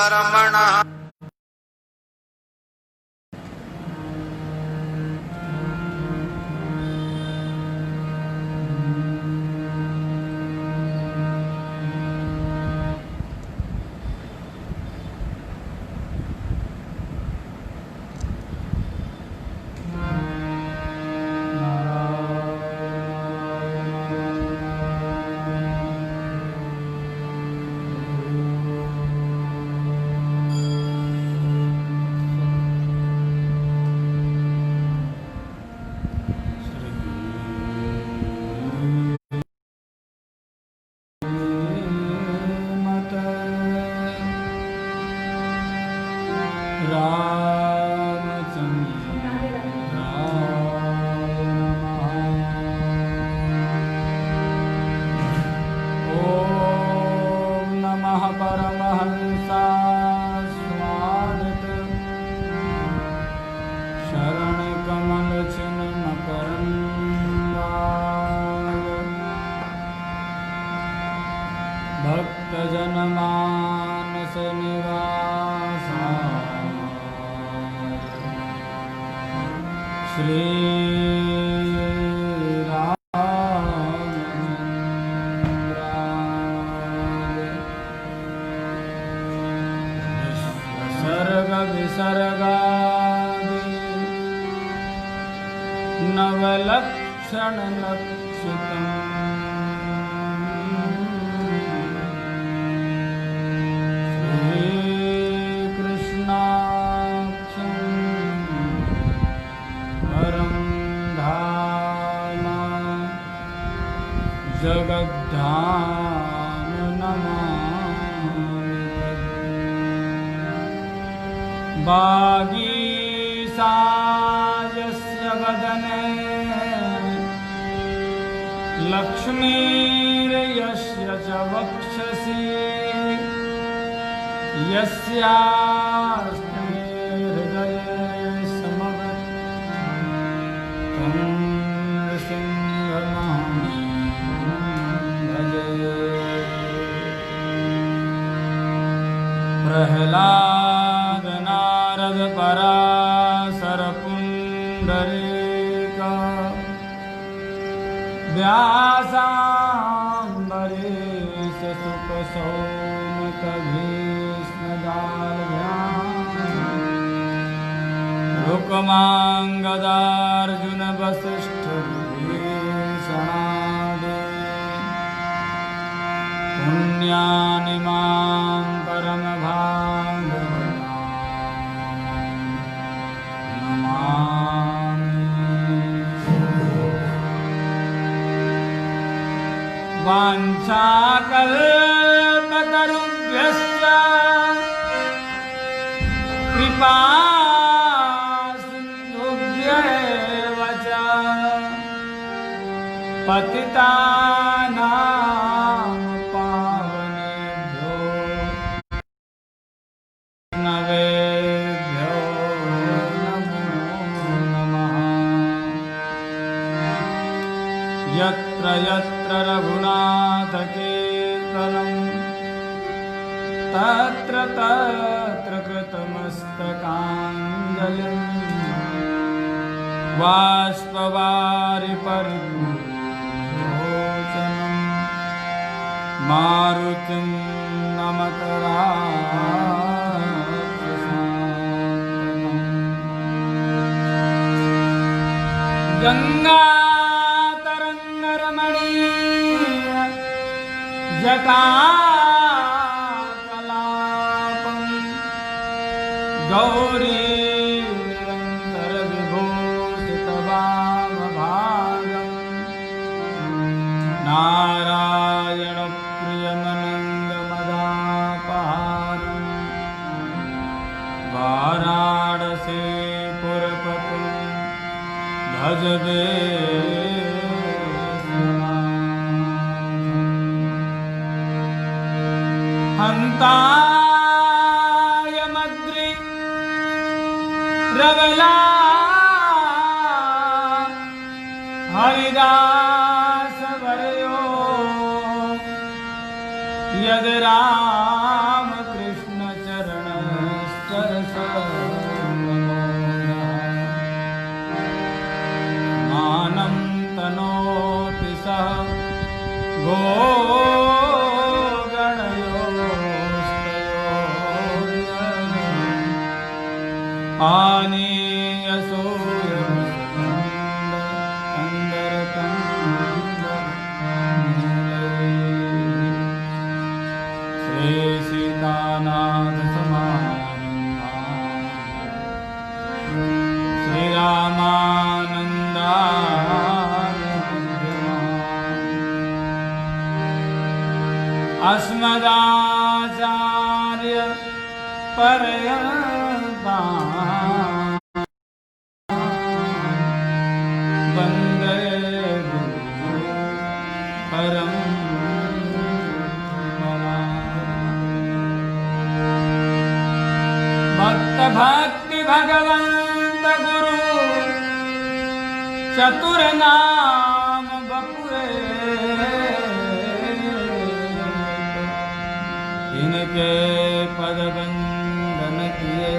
कर्मणः भक्तजनमानस निवासाय श्री सर्ग विसर्गादि नवलक्षण लक्षितम् जगद्धाम नमामि वागीसायस्य वदने लक्ष्मीर्यस्य च वक्षसि यस्यास्ते हृदये समवत् प्रहलाद नारद पराशर पुंडरीक व्यासाम्बरीश सुख सौनक भीष्मदाल्भ्याम् रुक्मांगदार्जुन वसिष्ठ विभीषणादि पुण्यानि मां परम वाञ्छाकल्पतरुभ्यश्च कृपा सिन्धुभ्येव च पतितानां पावनेभ्यो नवेभ्यो नमो नमः। यत्र यत्र रघुनाथ कीर्तनं तत्र तत्र कृतमस्तकाञ्जलिं बाष्पवारि परिपूर्णलोचनं मारुतिं नमत राक्षसान्तकम्। गङ्गातरङ्गरमणीय जटाकलापं गौरी निरन्तर विभूषितवामभागं नारायण प्रियमनङ्गमदापहारं वाराणसीपुरपतिं भज हन्तायमद्रि रवला हरिदासवर्यो यद् रामकृष्णचरण को गणयोस्तयोर्य आनीयसोऽयं श्री सीतानाथ समारंभा श्री रामानंदा अस्मदाचार्य पर्यन्तां वन्दे गुरुः परम्पराम्। भक्त भक्ति भगवंत गुरु चतुर नाम बपुरे इनके पद बंदन किए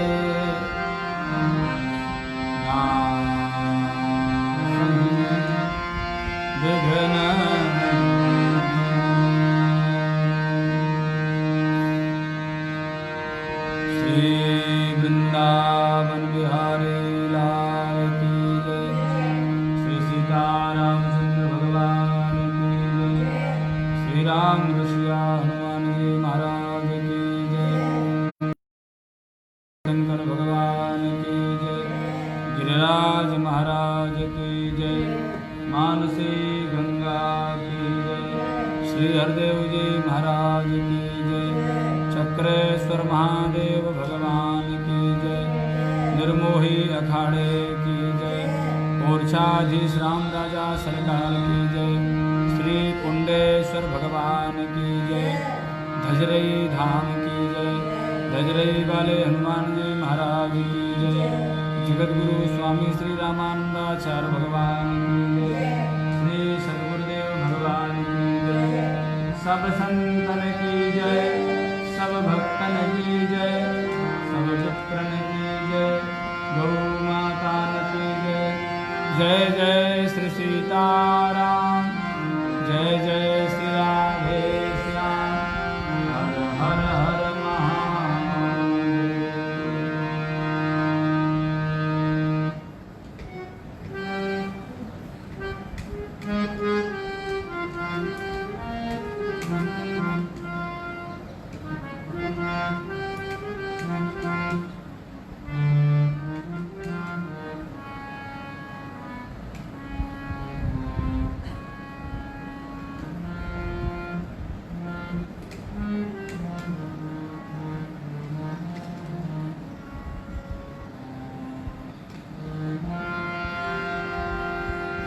विघ्न श्री वृंदावन बिहारी लाल की जय। श्री सीतारामचंद्र भगवान की जय। श्री राम ऋषिया हनुमान जी महाराज की जय। शंकर भगवान की जय। गिरिराज महाराज की जय। मानसी गंगा की जय। श्री हरदेव जी महाराज की जय। चक्रेश्वर महादेव भगवान की जय। निर्मोही अखाड़े की जय। ओरछाधीश राम राजा सरकार की जय। श्री कुंडेश्वर भगवान की जय। धजरई धाम की जय। धजरई वाले हनुमान जी महाराज की जय। जगतगुरु स्वामी श्री रामानंदाचार्य भगवान की जय। श्री सद्गुरुदेव भगवान की जय। सब संतन की जय। सब भक्तन की जय। सब विप्रन की जय। गौ माता की जय। जय जय श्री सीताराम। जय जय श्री राधे श्याम। हर हर हर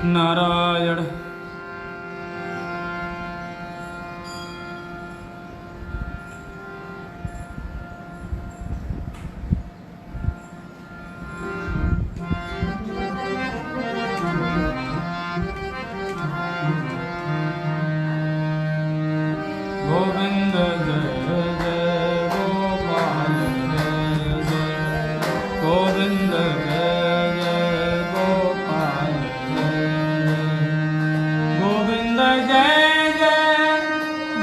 नारायण। गोविंद जय जय गोपाल जय जय गोविंद जय जय गोपाल गोविंद जय जय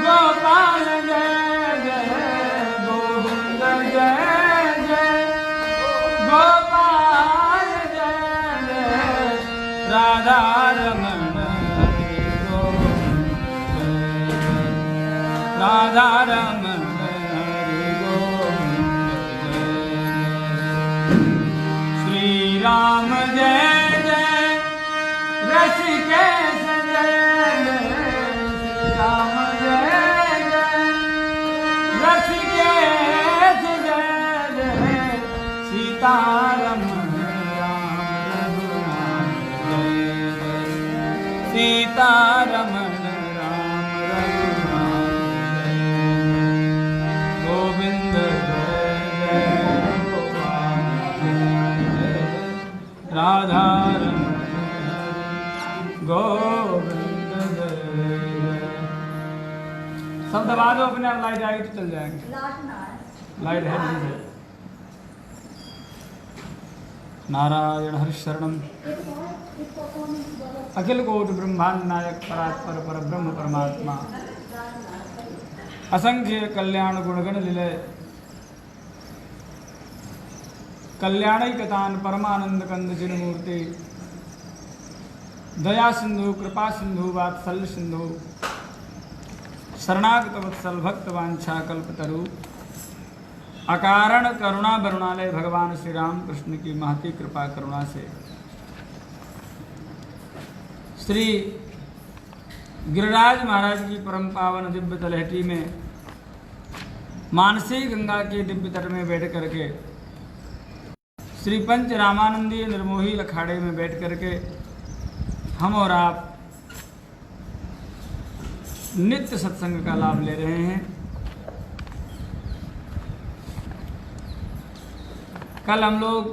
गोपाल जय जय गोविंद जय जय गोपाल जय जय राधा रमण राधा रमण हरि गोविंद श्री राम जय जय ऋषिकेश जय जय श्री राम जय जय ऋषिकेश जय जय सीतारमण राम रघुनाथ जय जय सीतारमण राम रघुनाथ गोविंद जय जय गोपाल जय जय राधा रमण गोविंद जय जय। सब दबा दो अपने आप, लाइट आएगी तो चल जाएंगे। लाइट है नहीं है। नारायण हरिशरणम अखिल कोटि ब्रह्मांड नायक परात्पर पर ब्रह्म परमात्मा असंख्य कल्याण गुणगण लीलय कल्याणैकतान परमानंद कंद जिनमूर्ति दया सिंधु कृपा सिंधु वात्सल्य सिंधु शरणागत वत्सल भक्त वांछा कल्पतरु अकारण करुणा वरुणालय भगवान श्री राम कृष्ण की महती कृपा करुणा से श्री गिरिराज महाराज की परम पावन दिव्य तलहटी में मानसी गंगा के दिव्य तट में बैठ करके श्री पंच रामानंदी निर्मोही अखाड़े में बैठ करके हम और आप नित्य सत्संग का लाभ ले रहे हैं। कल हम लोग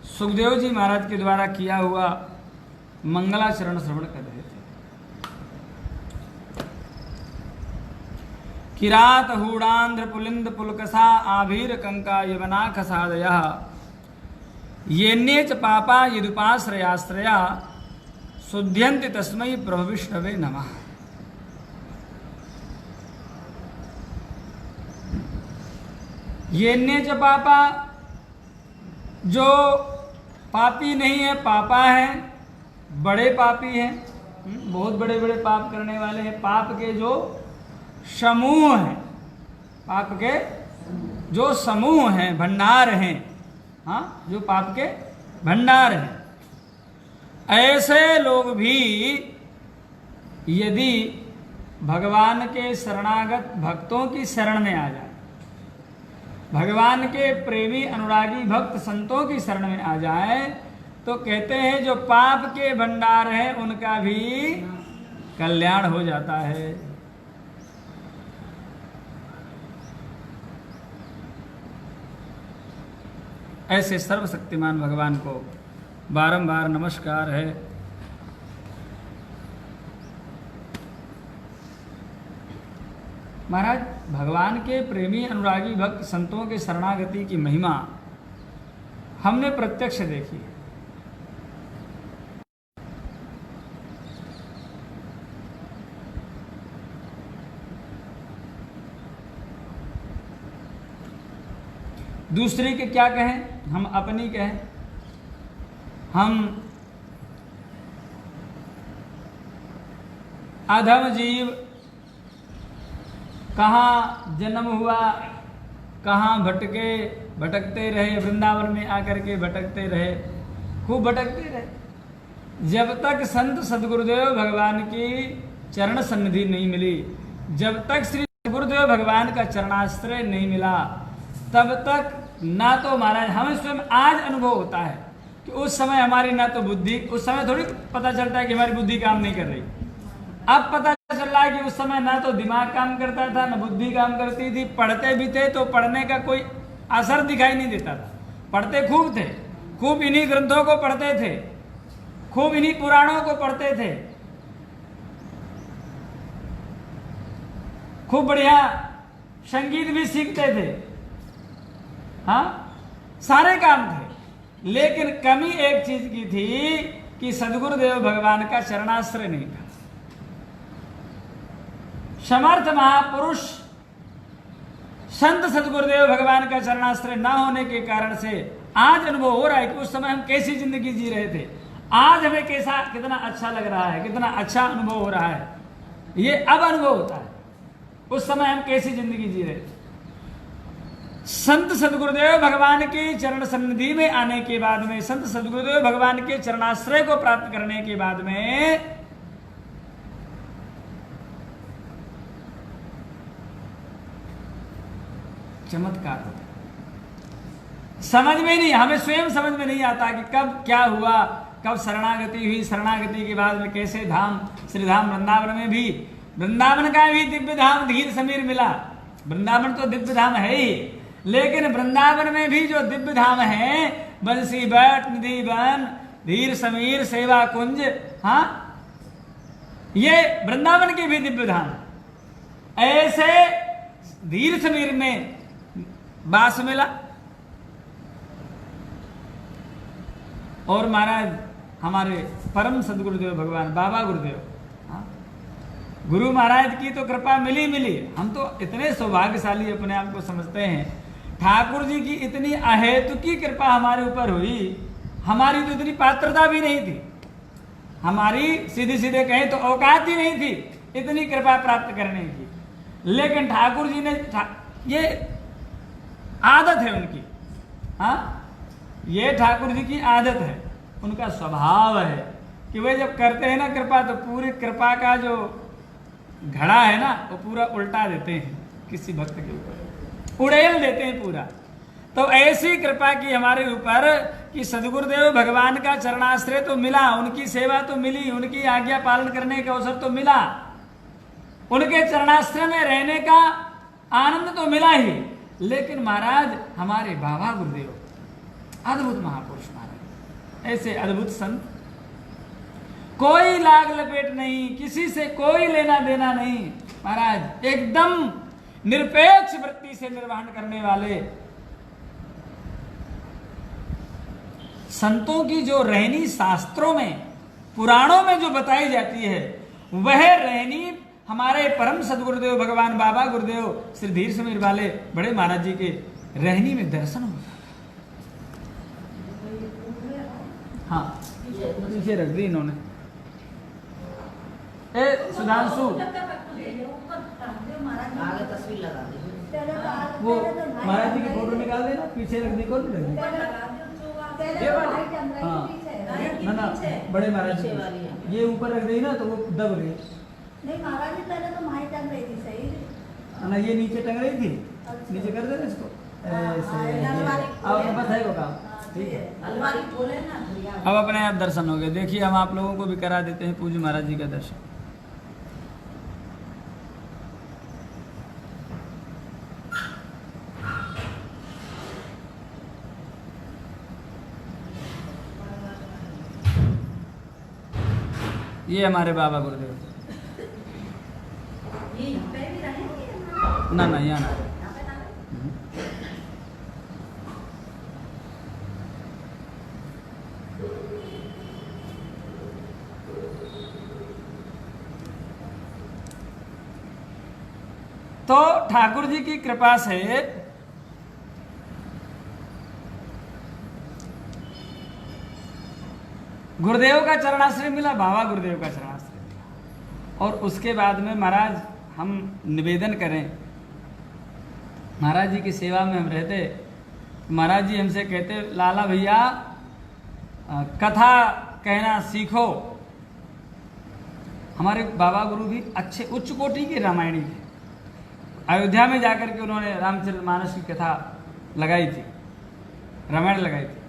सुखदेव जी महाराज के द्वारा किया हुआ मंगलाचरण श्रवण कर रहे थे। किरात हूडांध्र पुलिंद पुलकसा आभीर कंका यवना खसादया येन्ये च पापा यदुपाश्रयाश्रया शुद्ध्यन्ति तस्मै प्रभु विष्णवे नमः। येन्ये च पापा, जो पापी नहीं है पापा है, बड़े पापी हैं, बहुत बड़े बड़े पाप करने वाले हैं। पाप के जो समूह हैं, पाप के जो समूह हैं, भंडार हैं, हाँ, जो पाप के भंडार हैं, ऐसे लोग भी यदि भगवान के शरणागत भक्तों की शरण में आ जाए, भगवान के प्रेमी अनुरागी भक्त संतों की शरण में आ जाए, तो कहते हैं जो पाप के भंडार है उनका भी कल्याण हो जाता है। ऐसे सर्वशक्तिमान भगवान को बारंबार नमस्कार है। महाराज, भगवान के प्रेमी अनुरागी भक्त संतों के शरणागति की महिमा हमने प्रत्यक्ष देखी है। दूसरे के क्या कहें, हम अपनी कहें। हम अधम जीव, कहाँ जन्म हुआ, कहाँ भटकते रहे, वृंदावन में आकर के भटकते रहे, खूब भटकते रहे। जब तक संत सदगुरुदेव भगवान की चरण सन्निधि नहीं मिली, जब तक श्री गुरुदेव भगवान का चरणाश्रय नहीं मिला, तब तक ना तो महाराज हमें स्वयं आज अनुभव होता है कि उस समय हमारी ना तो बुद्धि, उस समय थोड़ी पता चलता है कि हमारी बुद्धि काम नहीं कर रही। अब पता चल रहा है कि उस समय ना तो दिमाग काम करता था, ना बुद्धि काम करती थी। पढ़ते भी थे तो पढ़ने का कोई असर दिखाई नहीं देता था। पढ़ते खूब थे, खूब इन्हीं ग्रंथों को पढ़ते थे, खूब इन्हीं पुराणों को पढ़ते थे, खूब बढ़िया संगीत भी सीखते थे, हाँ, सारे काम थे। लेकिन कमी एक चीज की थी कि सदगुरुदेव भगवान का चरणाश्रय नहीं था। समर्थ महापुरुष संत सदगुरुदेव भगवान का चरणाश्रय ना होने के कारण से आज अनुभव हो रहा है कि उस समय हम कैसी जिंदगी जी रहे थे, आज हमें कैसा, कितना अच्छा लग रहा है, कितना अच्छा अनुभव हो रहा है। ये अब अनुभव होता है, उस समय हम कैसी जिंदगी जी रहे थे। संत सदगुरुदेव भगवान की चरण सन्निधि में आने के बाद में, संत सदगुरुदेव भगवान के चरणाश्रय को प्राप्त करने के बाद में चमत्कार होता है। समझ में नहीं, हमें स्वयं समझ में नहीं आता कि कब क्या हुआ, कब शरणागति हुई, शरणागति के बाद में कैसे धाम, श्री धाम वृंदावन में भी, वृंदावन का भी दिव्य धाम धीर समीर मिला। वृंदावन तो दिव्य धाम है ही, लेकिन वृंदावन में भी जो दिव्य धाम है, बंसी बट, निधि वन, धीर समीर, सेवा कुंज, हाँ, ये वृंदावन के भी दिव्य धाम। ऐसे धीर समीर में वास मिला। और महाराज हमारे परम सदगुरुदेव भगवान बाबा गुरुदेव, हाँ, गुरु महाराज की तो कृपा मिली मिली। हम तो इतने सौभाग्यशाली अपने आप को समझते हैं, ठाकुर जी की इतनी अहेतुकी कृपा हमारे ऊपर हुई। हमारी तो इतनी पात्रता भी नहीं थी, हमारी सीधे सीधे कहें तो औकात ही नहीं थी इतनी कृपा प्राप्त करने की, लेकिन ठाकुर जी ने ये आदत है उनकी, हाँ, ये ठाकुर जी की आदत है, उनका स्वभाव है कि वे जब करते हैं ना कृपा, तो पूरी कृपा का जो घड़ा है ना वो पूरा उल्टा देते हैं किसी भक्त के ऊपर, उड़ेल देते हैं पूरा। तो ऐसी कृपा की हमारे ऊपर कि सदगुरुदेव भगवान का चरणाश्रय तो मिला, उनकी सेवा तो मिली, उनकी आज्ञा पालन करने का अवसर तो मिला, उनके चरणाश्रय में रहने का आनंद तो मिला ही, लेकिन महाराज हमारे बाबा गुरुदेव अद्भुत महापुरुष महाराज, ऐसे अद्भुत संत, कोई लाग लपेट नहीं, किसी से कोई लेना देना नहीं महाराज, एकदम निरपेक्ष वृत्ति से निर्वहन करने वाले संतों की जो रहनी शास्त्रों में पुराणों में जो बताई जाती है, वह रहनी हमारे परम सदगुरुदेव भगवान बाबा गुरुदेव श्री धीर समीर वाले बड़े महाराज जी के रहनी में दर्शन होता। हाँ पीछे रख दी इन्होंने। ए सुधांशु तस्वीर लगा दी, वो महाराज जी की फोटो निकाल देना, पीछे रख दी, कौन रख दी? हाँ ना ना बड़े महाराज जी ये ऊपर रख दी ना तो वो दब गई। नहीं महाराज जी पहले तो माही टंग रही थी, सही ना, ये नीचे टंग रही थी, नीचे कर देना इसको ऐसे। अब बस है वो काम, ठीक है। अलमारी खोले ना, अब अपने आप दर्शन हो गए। देखिए हम आप लोगों को भी करा देते हैं पूज्य महाराज जी का दर्शन। ये हमारे बाबा गुरुदेव, ना ना यहाँ ना, तो ठाकुर जी की कृपा से गुरुदेव का चरणाश्रय मिला, बाबा गुरुदेव का चरणाश्रय मिला। और उसके बाद में महाराज हम निवेदन करें, महाराज जी की सेवा में हम रहते, महाराज जी हमसे कहते लाला भैया कथा कहना सीखो। हमारे बाबा गुरु भी अच्छे उच्च कोटि के रामायणी थे। अयोध्या में जाकर के उन्होंने रामचरितमानस की कथा लगाई थी, रामायण लगाई थी।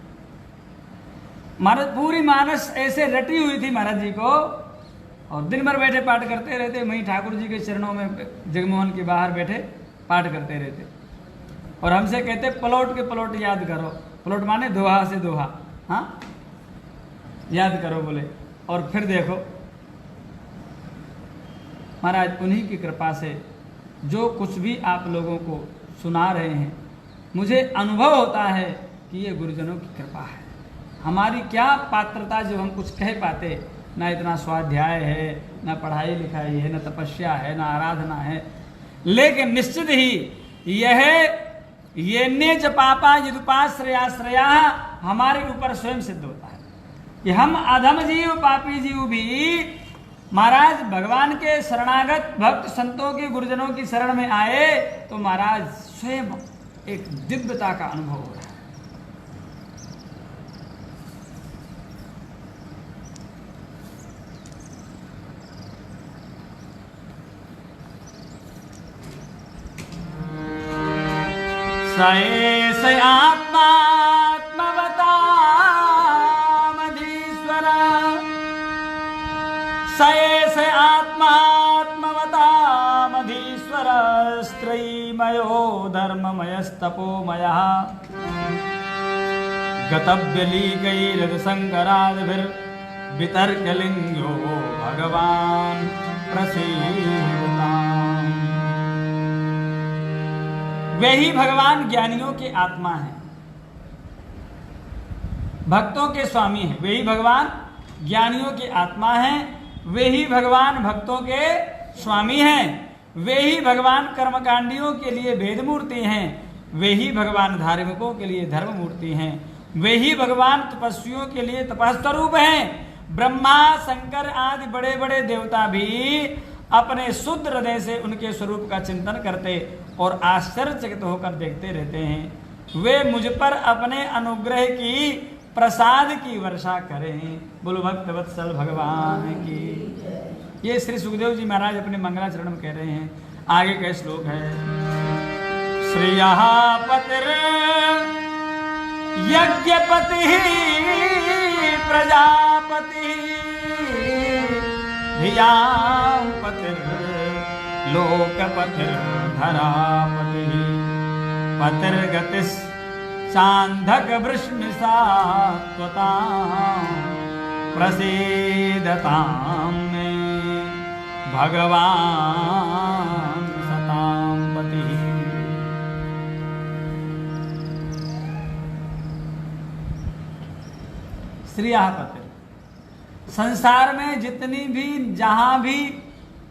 महाराज पूरी मानस ऐसे रटी हुई थी महाराज जी को, और दिन भर बैठे पाठ करते रहते, वहीं ठाकुर जी के चरणों में जगमोहन के बाहर बैठे पाठ करते रहते। और हमसे कहते पलौट के पलौट याद करो, पलौट माने दोहा से दोहा, हाँ याद करो बोले, और फिर देखो। महाराज उन्हीं की कृपा से जो कुछ भी आप लोगों को सुना रहे हैं, मुझे अनुभव होता है कि ये गुरुजनों की कृपा है। हमारी क्या पात्रता जो हम कुछ कह पाते, ना इतना स्वाध्याय है, ना पढ़ाई लिखाई है, ना तपस्या है, ना आराधना है, लेकिन निश्चित ही यह ने जपापा यदुपाश्रयाश्रया हमारे ऊपर स्वयं सिद्ध होता है कि हम अधम जीव पापी जीव भी महाराज भगवान के शरणागत भक्त संतों के गुरुजनों की शरण में आए तो महाराज स्वयं एक दिव्यता का अनुभव हो रहा है। सएस आत्मात्मवतामधीश्वर, सएस आत्मात्मवतामधीश्वर, स्त्रयीमयो धर्ममयस्तपोमयः, गतव्यलीकैरसङ्करादिभिर्वितर्कलिङ्गो भगवान् प्रसीदताम्। वे ही भगवान ज्ञानियों के आत्मा हैं। भक्तों के स्वामी हैं, वे ही भगवान ज्ञानियों की आत्मा हैं, वे ही भगवान भक्तों के स्वामी हैं, वे ही भगवान कर्मकांडियों के लिए भेद मूर्ति हैं, वे ही भगवान धार्मिकों के लिए धर्म मूर्ति हैं, वे ही भगवान तपस्वियों के लिए तपस्वरूप हैं। ब्रह्मा शंकर आदि बड़े बड़े देवता भी अपने शुद्ध हृदय से उनके स्वरूप का चिंतन करते और आश्चर्यचकित होकर देखते रहते हैं। वे मुझ पर अपने अनुग्रह की प्रसाद की वर्षा करें। बोलो भक्त वत्सल भगवान की। ये श्री सुखदेव जी महाराज अपने मंगलाचरण में कह रहे हैं। आगे का श्लोक है, श्रिया पतिर यज्ञपति प्रजापति धियां पतिर लोकपतिर धरापति पतिर गतिस् चांधक वृष्णिसा प्रसीदतां मे भगवान सतां पति। श्रिया पतिर, संसार में जितनी भी जहां भी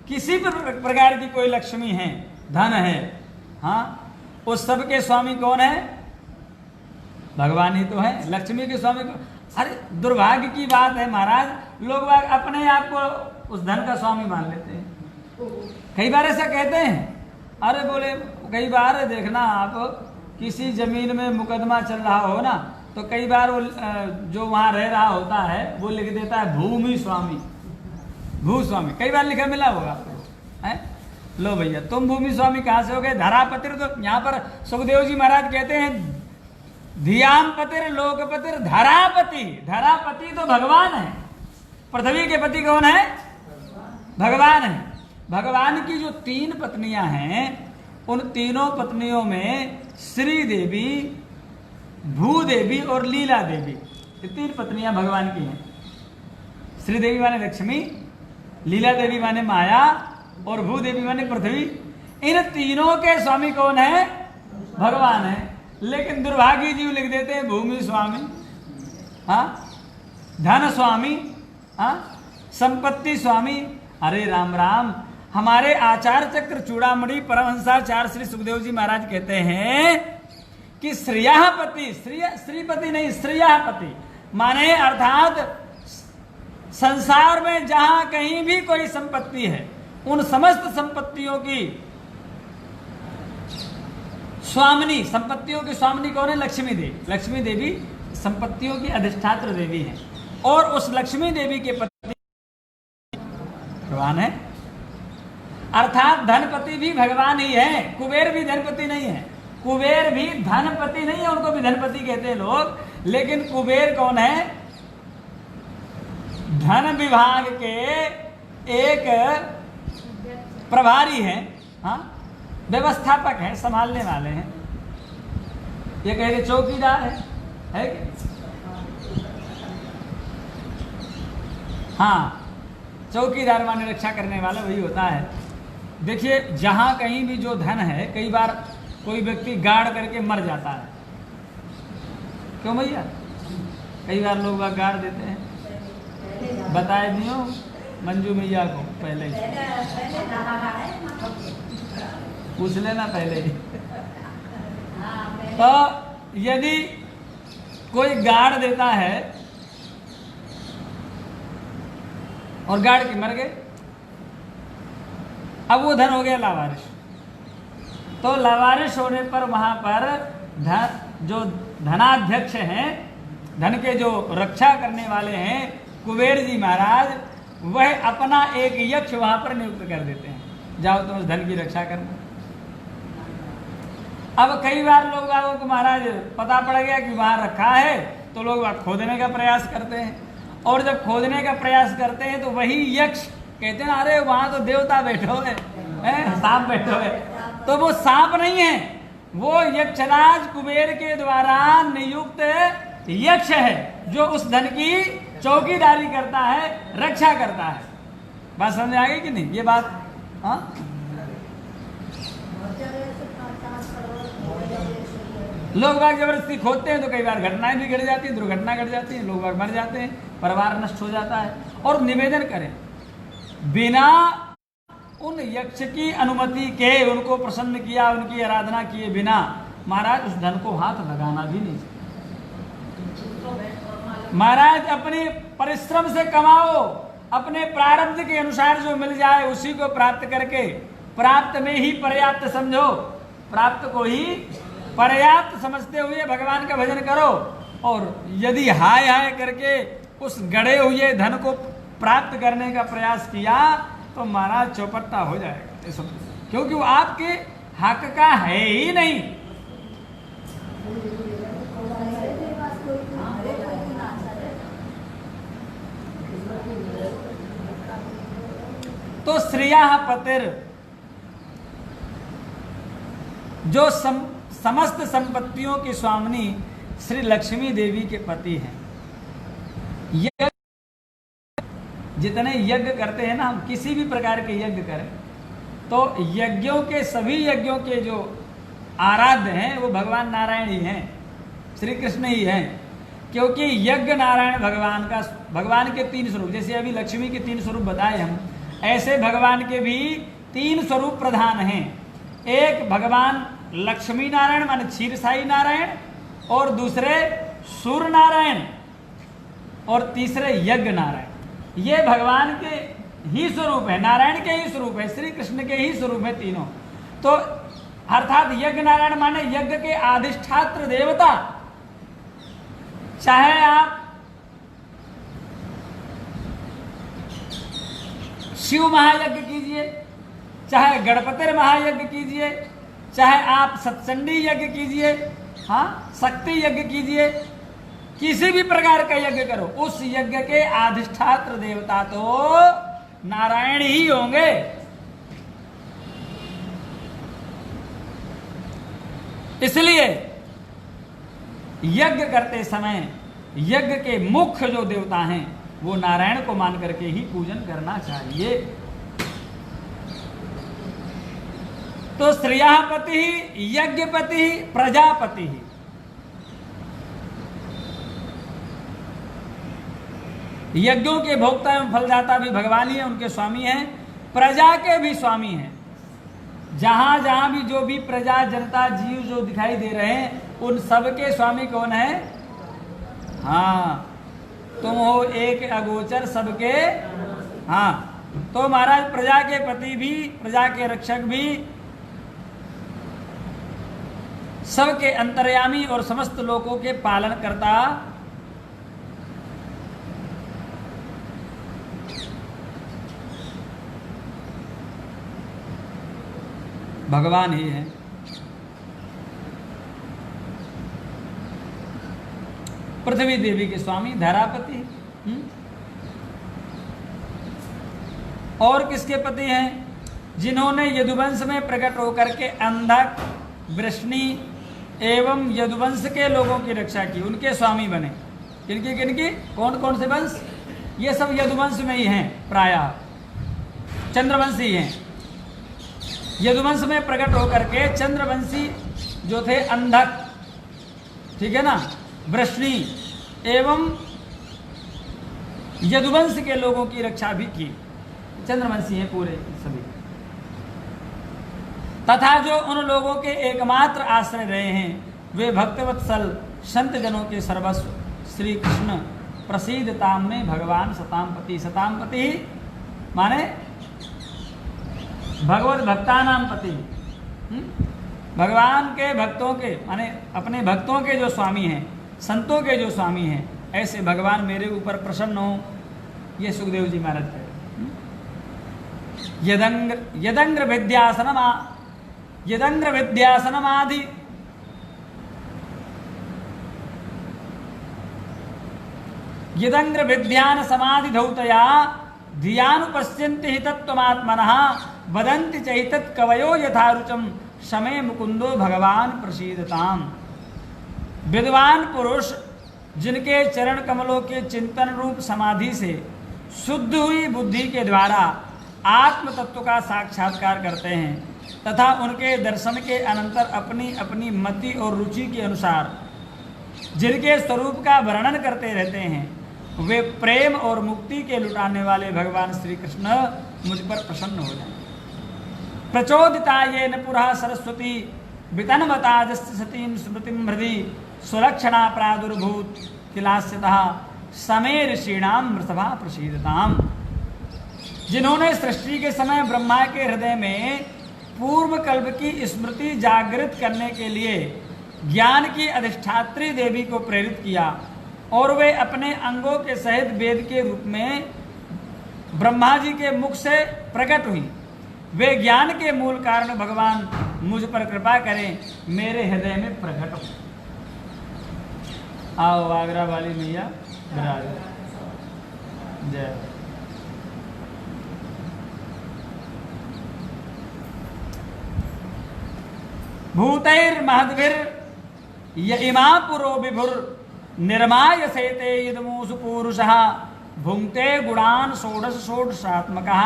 किसी भी प्रकार की कोई लक्ष्मी है, धन है, हाँ, उस सब के स्वामी कौन है? भगवान ही तो है। लक्ष्मी के स्वामी को, अरे दुर्भाग्य की बात है महाराज, लोग अपने आप को उस धन का स्वामी मान लेते हैं। कई बार ऐसा कहते हैं, अरे बोले कई बार देखना आप, किसी जमीन में मुकदमा चल रहा हो ना, तो कई बार वो जो वहाँ रह रहा होता है वो लिख देता है भूमि स्वामी, भूस्वामी। कई बार लिखा मिला होगा आपको, है? लो भैया तुम भूमि स्वामी कहाँ से हो गए? धरापतिर। तो यहाँ पर सुखदेव जी महाराज कहते हैं धियाम पतिर लोकपतिर धरापति। धरापति तो भगवान है, पृथ्वी के पति कौन है? भगवान है। भगवान की जो 3 पत्नियां हैं, उन तीनों पत्नियों में श्री देवी, भूदेवी और लीला देवी, ये 3 पत्नियां भगवान की हैं। श्री देवी माने लक्ष्मी, लीला देवी माने माया और भूदेवी माने पृथ्वी। इन तीनों के स्वामी कौन है? भगवान है। लेकिन दुर्भाग्य जीव लिख देते हैं भूमि स्वामी, हाँ, धन स्वामी, हाँ, संपत्ति स्वामी। अरे राम राम, हमारे आचार्य चक्र चूड़ामणि परमहंसाचार्य श्री सुखदेव जी महाराज कहते हैं कि श्रियापति, श्रीपति नहीं, श्रियापति माने अर्थात संसार में जहां कहीं भी कोई संपत्ति है, उन समस्त संपत्तियों की स्वामिनी, संपत्तियों की स्वामिनी कौन है? लक्ष्मी देवी। लक्ष्मी देवी संपत्तियों की अधिष्ठात्र देवी है, और उस लक्ष्मी देवी के पति भगवान है। अर्थात धनपति भी भगवान ही है, कुबेर भी धनपति नहीं है। कुबेर भी धनपति नहीं है, उनको भी धनपति कहते हैं लोग, लेकिन कुबेर कौन है? धन विभाग के एक प्रभारी हैं, हाँ, व्यवस्थापक हैं, संभालने वाले हैं। ये कह रहे चौकीदार है क्या? हाँ, चौकीदार माने रक्षा करने वाला वही होता है। देखिए जहां कहीं भी जो धन है, कई बार कोई व्यक्ति गाड़ करके मर जाता है, क्यों भैया? कई बार लोग गाड़ देते हैं। बताए दियो मंजू मैया को पहले ही, पूछ लेना पहले ही। तो यदि कोई गाड़ देता है और गाड़ के मर गए, अब वो धन हो गया लावारिस। तो लावारिस होने पर वहां पर जो धनाध्यक्ष हैं, धन के जो रक्षा करने वाले हैं कुबेर जी महाराज, वह अपना एक यक्ष वहां पर नियुक्त कर देते हैं, जाओ तुम उस धन की रक्षा करना। अब कई बार लोग को महाराज पता पड़ गया कि वहां रखा है, तो लोग वहां खोदने का प्रयास करते हैं, और जब खोदने का प्रयास करते हैं तो वही यक्ष कहते हैं अरे वहां तो देवता बैठे हुए हैं, सांप बैठे हुए। तो वो सांप नहीं है, वो यक्षराज कुबेर के द्वारा नियुक्त यक्ष है, जो उस धन की चौकीदारी करता है, रक्षा करता है। बात समझ आ गई कि नहीं? ये बात, हाँ, लोग बाग जबरदस्ती खोदते हैं तो कई बार घटनाएं भी घट जाती हैं, दुर्घटना घट जाती हैं, लोग बाग मर जाते हैं, परिवार नष्ट हो जाता है। और निवेदन करें बिना उन यक्ष की अनुमति के, उनको प्रसन्न किया, उनकी आराधना किए बिना महाराज उस धन को हाथ लगाना भी नहीं चाहिए। महाराज अपने परिश्रम से कमाओ, अपने प्रारब्ध के अनुसार जो मिल जाए उसी को प्राप्त करके प्राप्त में ही पर्याप्त समझो, प्राप्त को ही पर्याप्त समझते हुए भगवान का भजन करो। और यदि हाय हाय करके उस गड़े हुए धन को प्राप्त करने का प्रयास किया तो महाराज चौपट्टा हो जाएगा, क्योंकि वो आपके हक का है ही नहीं। तो श्रिया पतिर जो समस्त संपत्तियों की स्वामिनी श्री लक्ष्मी देवी के पति हैं। यज्ञ जितने यज्ञ करते हैं ना, हम किसी भी प्रकार के यज्ञ करें तो यज्ञों के सभी यज्ञों के जो आराध्य हैं वो भगवान नारायण ही हैं, श्री कृष्ण ही हैं। क्योंकि यज्ञ नारायण भगवान के 3 स्वरूप, जैसे अभी लक्ष्मी के 3 स्वरूप बताए हम, ऐसे भगवान के भी 3 स्वरूप प्रधान हैं। एक भगवान लक्ष्मी नारायण माने क्षीरसाई नारायण, और दूसरे सूर्य नारायण, और तीसरे यज्ञ नारायण। ये भगवान के ही स्वरूप है, नारायण के ही स्वरूप है, श्री कृष्ण के ही स्वरूप है तीनों। तो अर्थात यज्ञ नारायण माने यज्ञ के अधिष्ठात्र देवता। चाहे आप शिव महायज्ञ कीजिए, चाहे गणपति महायज्ञ कीजिए, चाहे आप सत्संडी यज्ञ कीजिए, हाँ शक्ति यज्ञ कीजिए, किसी भी प्रकार का यज्ञ करो, उस यज्ञ के अधिष्ठात्र देवता तो नारायण ही होंगे। इसलिए यज्ञ करते समय यज्ञ के मुख्य जो देवता हैं वो नारायण को मान करके ही पूजन करना चाहिए। तो श्रेयापति यज्ञपति प्रजापति, यज्ञों के भोक्ता एवं फलदाता भी भगवान ही है, उनके स्वामी हैं, प्रजा के भी स्वामी हैं। जहां जहां भी जो भी प्रजा जनता जीव जो दिखाई दे रहे हैं उन सबके स्वामी कौन है? हाँ, तुम हो एक अगोचर सबके। हाँ, तो महाराज प्रजा के पति भी, प्रजा के रक्षक भी, सबके अंतर्यामी और समस्त लोगों के पालन करता भगवान ही है। पृथ्वी देवी के स्वामी धरापति। और किसके पति हैं? जिन्होंने यदुवंश में प्रकट होकर के अंधक, वृष्णि एवं यदुवंश के लोगों की रक्षा की, उनके स्वामी बने। किनकी किनकी? कौन कौन से वंश? ये सब यदुवंश में ही हैं, प्रायः चंद्रवंशी हैं। यदुवंश में प्रकट होकर के चंद्रवंशी जो थे अंधक, ठीक है ना, वृष्णि एवं यदुवंश के लोगों की रक्षा भी की। चंद्रवंशी हैं पूरे सभी। तथा जो उन लोगों के एकमात्र आश्रय रहे हैं वे भक्तवत्सल संत जनों के सर्वस्व श्री कृष्ण प्रसीदताम में भगवान सतामपति। सतामपति माने भगवत भक्तानाम पति। भगवान के भक्तों के माने अपने भक्तों के जो स्वामी हैं, संतों के जो स्वामी हैं, ऐसे भगवान मेरे ऊपर प्रसन्न हो। ये सुखदेव जी महाराज कह यदंग्र विद्यासनमाधि यदंग्र विद्यान समाधि धौतया धियानुपश्यन्ति हि तत्त्वमात्मनः वदन्ति चैतत् कवयो यथारुचम शमे मुकुंदो भगवान प्रसीदताम। विद्वान पुरुष जिनके चरण कमलों के चिंतन रूप समाधि से शुद्ध हुई बुद्धि के द्वारा आत्म तत्व का साक्षात्कार करते हैं, तथा उनके दर्शन के अनंतर अपनी अपनी मति और रुचि के अनुसार जिनके स्वरूप का वर्णन करते रहते हैं वे प्रेम और मुक्ति के लुटाने वाले भगवान श्री कृष्ण मुझ पर प्रसन्न हो जाएं। प्रचोदिता ये न पुरा सरस्वती वितनवताजस्य सतीं स्मृतिं हृदि सुलक्षणा प्रादुर्भूत किलास्यतः समे ऋषीणाम वृषभा प्रसीदताम। जिन्होंने सृष्टि के समय ब्रह्मा के हृदय में पूर्व कल्प की स्मृति जागृत करने के लिए ज्ञान की अधिष्ठात्री देवी को प्रेरित किया और वे अपने अंगों के सहित वेद के रूप में ब्रह्मा जी के मुख से प्रकट हुई, वे ज्ञान के मूल कारण भगवान मुझ पर कृपा करें, मेरे हृदय में प्रकट हो। आओ आगरा वाली मैया विराज। जय। भूतैर्महद्भिर् य इमा पुरो विभुर निर्माय सेते यदमूसु पूरुषः भुंक्ते गुणान् षोडश षोडशात्मकः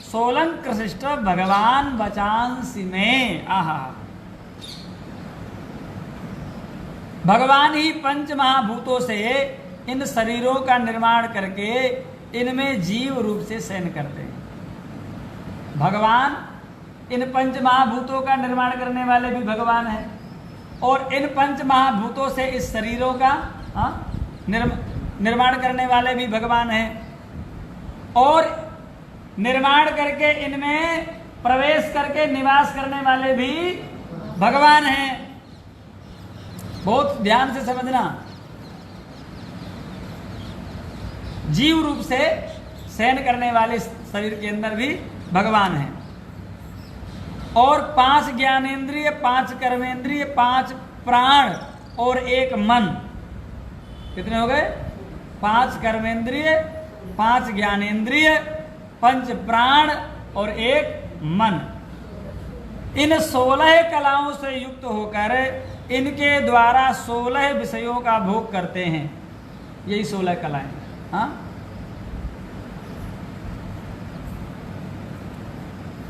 सोलंकृशिष्ट भगवान बचांसि में। आहा, भगवान ही पंच महाभूतों से इन शरीरों का निर्माण करके इनमें जीव रूप से शयन करते हैं। भगवान इन पंच महाभूतों का निर्माण करने वाले भी भगवान हैं और इन पंच महाभूतों से इस शरीरों का निर्माण करने वाले भी भगवान हैं और निर्माण करके इनमें प्रवेश करके निवास करने वाले भी भगवान हैं। बहुत ध्यान से समझना, जीव रूप से शयन करने वाले शरीर के अंदर भी भगवान हैं और 5 ज्ञानेंद्रिय, 5 कर्मेंद्रिय, 5 प्राण और 1 मन। कितने हो गए? 5 कर्मेंद्रिय, 5 ज्ञानेंद्रिय, 5 प्राण और 1 मन। इन 16 कलाओं से युक्त होकर इनके द्वारा 16 विषयों का भोग करते हैं। यही 16 कलाएं। हाँ,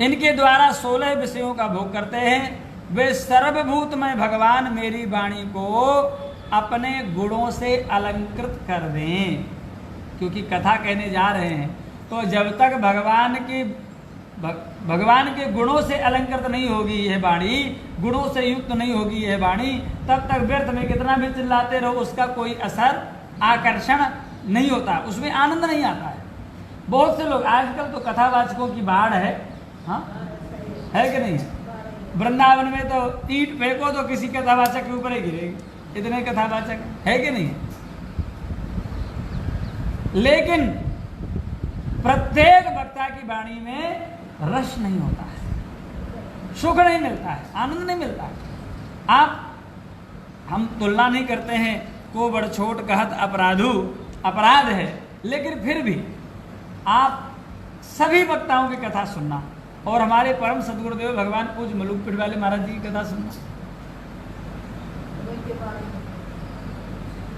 इनके द्वारा 16 विषयों का भोग करते हैं। वे सर्वभूतमय भगवान मेरी वाणी को अपने गुणों से अलंकृत कर दें। क्योंकि कथा कहने जा रहे हैं तो जब तक भगवान के गुणों से अलंकृत नहीं होगी यह वाणी, गुणों से युक्त नहीं होगी यह वाणी, तब तक व्यर्थ में कितना भी चिल्लाते रहो उसका कोई असर, आकर्षण नहीं होता, उसमें आनंद नहीं आता है। बहुत से लोग आजकल तो कथावाचकों की बाढ़ है। हाँ, है कि नहीं? वृंदावन में तो ईंट फेंको तो किसी कथावाचक के ऊपर ही गिरेगी, इतने कथावाचक है कि नहीं? लेकिन प्रत्येक वक्ता की वाणी में रस नहीं होता है, सुख नहीं मिलता है, आनंद नहीं मिलता है। हम तुलना नहीं करते हैं, को बड़ छोट कहत अपराधु, अपराध है, लेकिन फिर भी आप सभी वक्ताओं की कथा सुनना और हमारे परम सदगुरुदेव भगवान पूज्य मलुकपीठ वाले महाराज जी की कथा सुनना।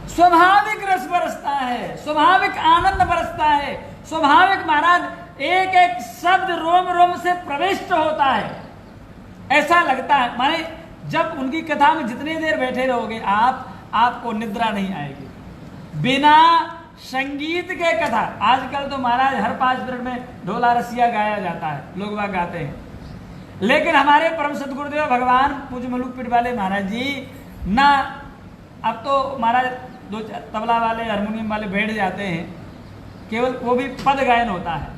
स्वाभाविक रस बरसता है, स्वाभाविक आनंद बरसता है, स्वाभाविक महाराज एक एक शब्द रोम रोम से प्रविष्ट होता है। ऐसा लगता है माने जब उनकी कथा में जितनी देर बैठे रहोगे आपको निद्रा नहीं आएगी। बिना संगीत के कथा, आजकल तो महाराज हर 5 मिनट में ढोला रसिया गाया जाता है, लोग वह गाते हैं, लेकिन हमारे परम सदगुरुदेव भगवान पूज्य मलुकपीठ वाले महाराज जी ना, अब तो महाराज 2 तबला वाले हारमोनियम वाले बैठ जाते हैं, केवल वो भी पद गायन होता है।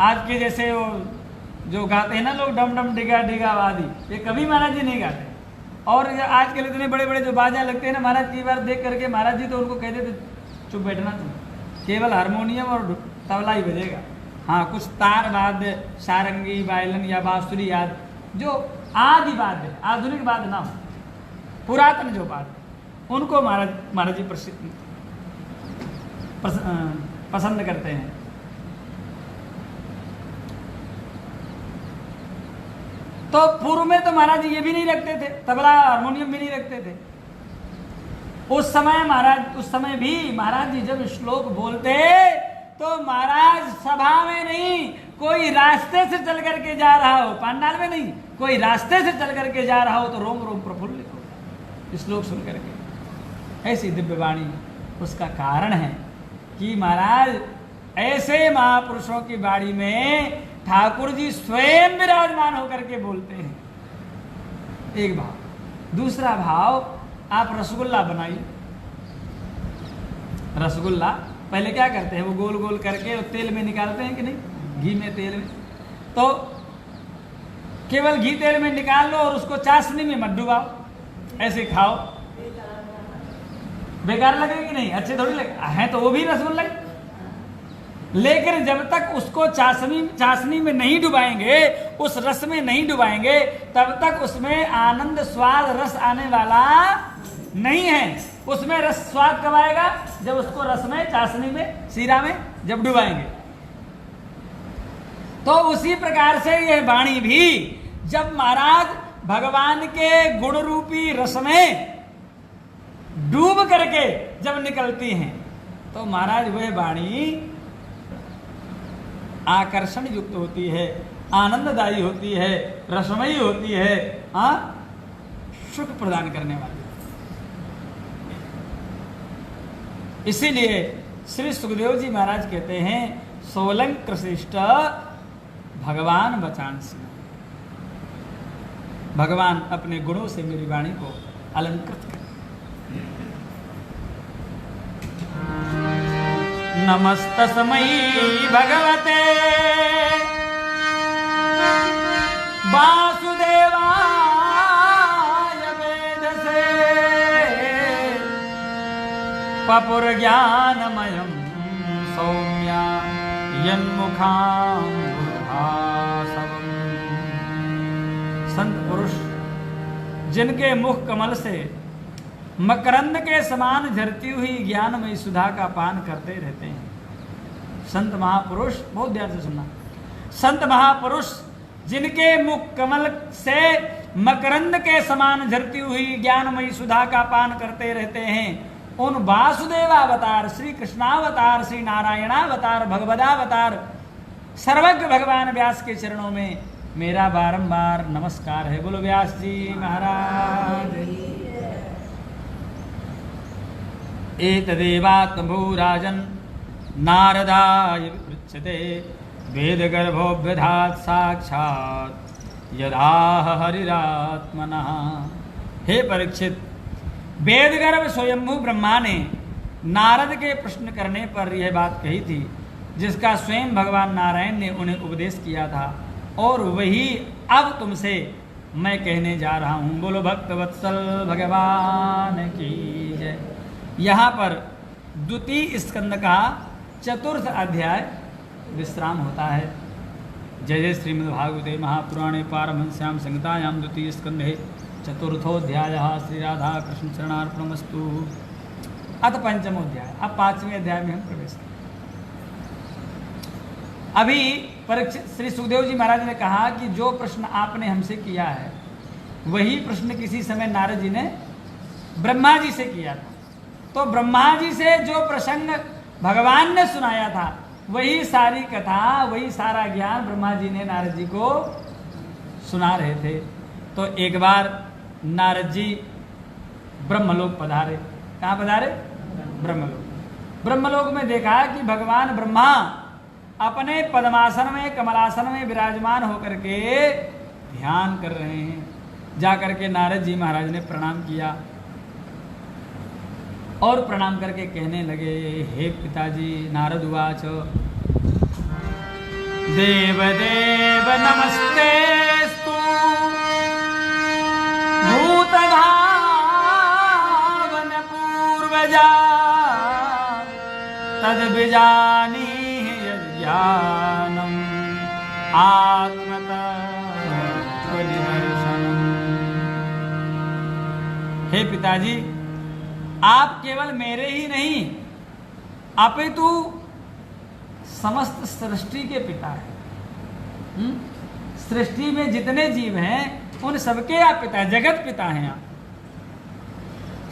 आज के जैसे वो जो गाते हैं ना लोग डम डम डिगा डिगा वादी, ये कभी महाराज जी नहीं गाते। और आजकल इतने बड़े बड़े जो बाजा लगते हैं ना महाराज, कई बार देख करके महाराज जी तो उनको कहते थे चुप बैठना तुम, केवल हारमोनियम और तबला ही बजेगा। हाँ, कुछ तार वाद्य, सारंगी, वायलिन या बांसुरी आदि जो आदि वाद्य, आधुनिक वाद्य ना हो, पुरातन जो वाद्य, उनको महाराज जी पसंद करते हैं। तो पूर्व में तो महाराज जी ये भी नहीं रखते थे, तबला हारमोनियम भी नहीं रखते थे। उस समय भी महाराज जी जब श्लोक बोलते तो महाराज सभा में नहीं, कोई रास्ते से चल करके जा रहा हो, पंडाल में नहीं, कोई रास्ते से चल करके जा रहा हो तो रोम रोम प्रफुल्लित हो जाए श्लोक सुन करके। ऐसी दिव्य वाणी उसका कारण है कि महाराज ऐसे महापुरुषों की वाणी में ठाकुर जी स्वयं विराजमान होकर के बोलते हैं। एक भाव। दूसरा भाव, आप रसगुल्ला बनाइए। रसगुल्ला पहले क्या करते हैं, वो गोल गोल करके तेल में निकालते हैं कि नहीं, घी में तेल में। तो केवल घी तेल में निकाल लो और उसको चाशनी में मत डुबाओ, ऐसे खाओ। बेकार लगेगी नहीं, अच्छे थोड़ी लगे हैं, तो वो भी रसगुल्ला। लेकिन जब तक उसको चाशनी में नहीं डुबाएंगे, उस रस में नहीं डुबाएंगे, तब तक उसमें आनंद स्वाद रस आने वाला नहीं है। उसमें रस स्वाद कब आएगा, जब उसको रस में, चाशनी में, शीरा में जब डुबाएंगे। तो उसी प्रकार से यह वाणी भी जब महाराज भगवान के गुण रूपी रस में डूब करके जब निकलती हैं, तो महाराज वह वाणी आकर्षण युक्त होती है, आनंददायी होती है, रसमयी होती है, सुख प्रदान करने वाली। इसीलिए श्री सुखदेव जी महाराज कहते हैं, सोलंक श्रेष्ठ भगवान बचांसी। भगवान अपने गुणों से मेरी वाणी को अलंकृत कर। नमस्तस्मै भगवते वासुदेवाय वेदसे पपुर्ज्ञानमयं सौम्या यन्मुखां बुधासवम्। संत पुरुष जिनके मुख कमल से मकरंद के समान झरती हुई ज्ञानमयी सुधा का पान करते रहते हैं। संत महापुरुष, बहुत ध्यान से सुनना, संत महापुरुष जिनके मुख कमल से मकरंद के समान झरती हुई ज्ञानमयी सुधा का पान करते रहते हैं, उन वासुदेवावतार, श्री कृष्णावतार, श्री नारायणावतार, भगवदावतार सर्वज्ञ भगवान व्यास के चरणों में मेरा बारंबार नमस्कार है। बोलो व्यास जी महाराज। एतदेवात्मभूराजन् नारदाय पृच्छते वेदगर्भोऽभ्यधात् साक्षात् यदाह हरिरात्मनः। हे परीक्षित, वेदगर्भ स्वयंभू ब्रह्मा ने नारद के प्रश्न करने पर यह बात कही थी, जिसका स्वयं भगवान नारायण ने उन्हें उपदेश किया था, और वही अब तुमसे मैं कहने जा रहा हूँ। बोलो भक्तवत्सल भगवान की जय। यहाँ पर द्वितीय स्कंद का 4th अध्याय विश्राम होता है। जय जय श्रीमद्भागवते महापुराणे पारमहंस्यां संहितायां द्वितीय स्कंधे 4थोऽध्यायः श्री राधा कृष्ण चरणार्पणमस्तु। अथ 5वां अध्याय। अब 5वें अध्याय में हम प्रवेश करें। अभी परीक्षित श्री सुखदेव जी महाराज ने कहा कि जो प्रश्न आपने हमसे किया है, वही प्रश्न किसी समय नारद जी ने ब्रह्मा जी से किया था। तो ब्रह्मा जी से जो प्रसंग भगवान ने सुनाया था, वही सारी कथा, वही सारा ज्ञान ब्रह्मा जी ने नारद जी को सुना रहे थे। तो एक बार नारद जी ब्रह्मलोक पधारे। कहाँ पधारे? ब्रह्मलोक। ब्रह्मलोक में देखा कि भगवान ब्रह्मा अपने पद्मासन में, कमलासन में विराजमान होकर के ध्यान कर रहे हैं। जाकर के नारद जी महाराज ने प्रणाम किया और प्रणाम करके कहने लगे, हे पिताजी। नारद उवाच देव देव नमस्तेस्तु भूतभावन पूर्वजा तद्विजानी ज्ञानम् आत्मतत्त्वनिदर्शनम्। हे पिताजी, आप केवल मेरे ही नहीं अपितु समस्त सृष्टि के पिता हैं। सृष्टि में जितने जीव हैं उन सबके आप पिता, जगत पिता हैं आप।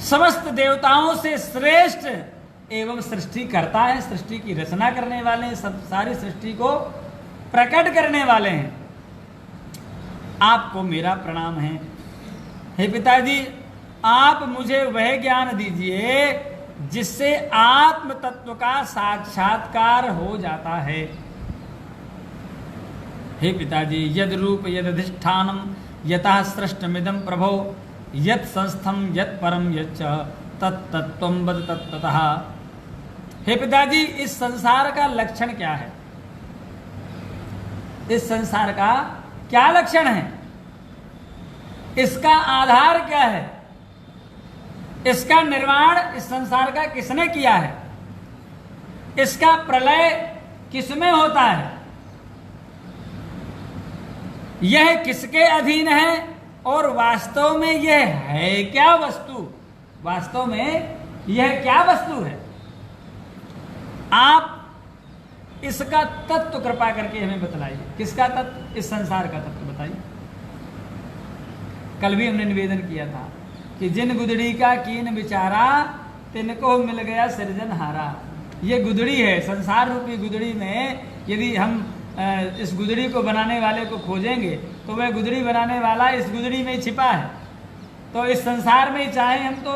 समस्त देवताओं से श्रेष्ठ एवं सृष्टि करता है, सृष्टि की रचना करने वाले हैं, सब सारी सृष्टि को प्रकट करने वाले हैं। आपको मेरा प्रणाम है। हे पिताजी, आप मुझे वह ज्ञान दीजिए जिससे आत्म तत्व का साक्षात्कार हो जाता है। हे पिताजी, यद रूप यद अधिष्ठानम यतः सृष्टमिदं प्रभो यत् संस्थम यत् परम यच्च तत्तत्वं वद तत्ततः। हे पिताजी, इस संसार का लक्षण क्या है? इस संसार का क्या लक्षण है? इसका आधार क्या है? इसका निर्माण इस संसार का किसने किया है? इसका प्रलय किसमें होता है? यह किसके अधीन है और वास्तव में यह है क्या वस्तु? वास्तव में यह क्या वस्तु है? आप इसका तत्व कृपा करके हमें बतलाइए। किसका तत्व? इस संसार का तत्व बताइए। कल भी हमने निवेदन किया था कि जिन गुदड़ी का कीन विचारा तिनको मिल गया सृजनहारा। ये गुदड़ी है, संसार रूपी गुदड़ी में यदि हम इस गुदड़ी को बनाने वाले को खोजेंगे तो वह गुदड़ी बनाने वाला इस गुदड़ी में ही छिपा है। तो इस संसार में चाहे हम तो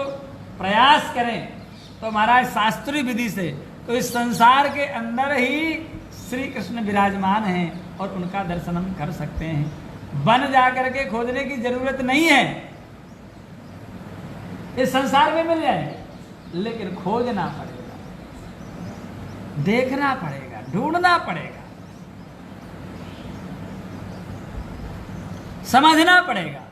प्रयास करें तो महाराज शास्त्रीय विधि से तो इस संसार के अंदर ही श्री कृष्ण विराजमान हैं और उनका दर्शन हम कर सकते हैं। बन जाकर के खोजने की जरूरत नहीं है, इस संसार में मिल जाए, लेकिन खोजना पड़ेगा, देखना पड़ेगा, ढूंढना पड़ेगा, समझना पड़ेगा।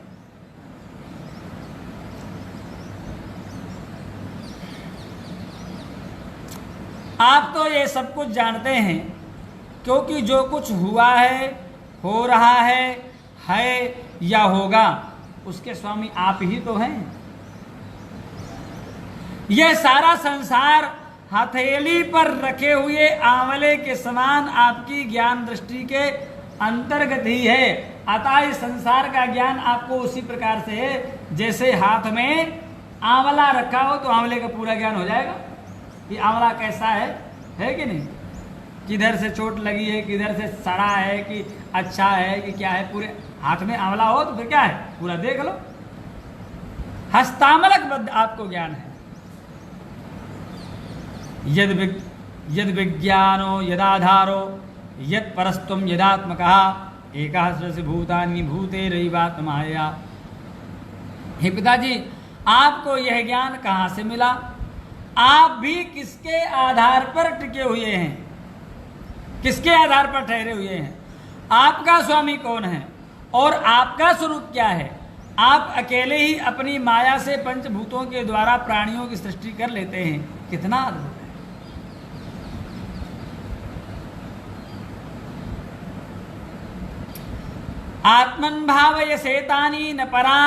आप तो ये सब कुछ जानते हैं, क्योंकि जो कुछ हुआ है, हो रहा है या होगा, उसके स्वामी आप ही तो हैं। यह सारा संसार हथेली पर रखे हुए आंवले के समान आपकी ज्ञान दृष्टि के अंतर्गत ही है। अतः इस संसार का ज्ञान आपको उसी प्रकार से है जैसे हाथ में आंवला रखा हो तो आंवले का पूरा ज्ञान हो जाएगा कि आंवला कैसा है कि नहीं, किधर से चोट लगी है, किधर से सड़ा है, कि अच्छा है कि क्या है। पूरे हाथ में आंवला हो तो फिर क्या है, पूरा देख लो। हस्तामलक बद्ध आपको ज्ञान है। यद विज्ञानो यदाधारो यद परस्तुम यदात्मकः एकादश भूतानि भूतेरैवात्माया। हे पिताजी, आपको यह ज्ञान कहाँ से मिला? आप भी किसके आधार पर टिके हुए हैं, किसके आधार पर ठहरे हुए हैं? आपका स्वामी कौन है और आपका स्वरूप क्या है? आप अकेले ही अपनी माया से पंचभूतों के द्वारा प्राणियों की सृष्टि कर लेते हैं। कितना अद्भुत है। आत्मन भावय सेतानी न परा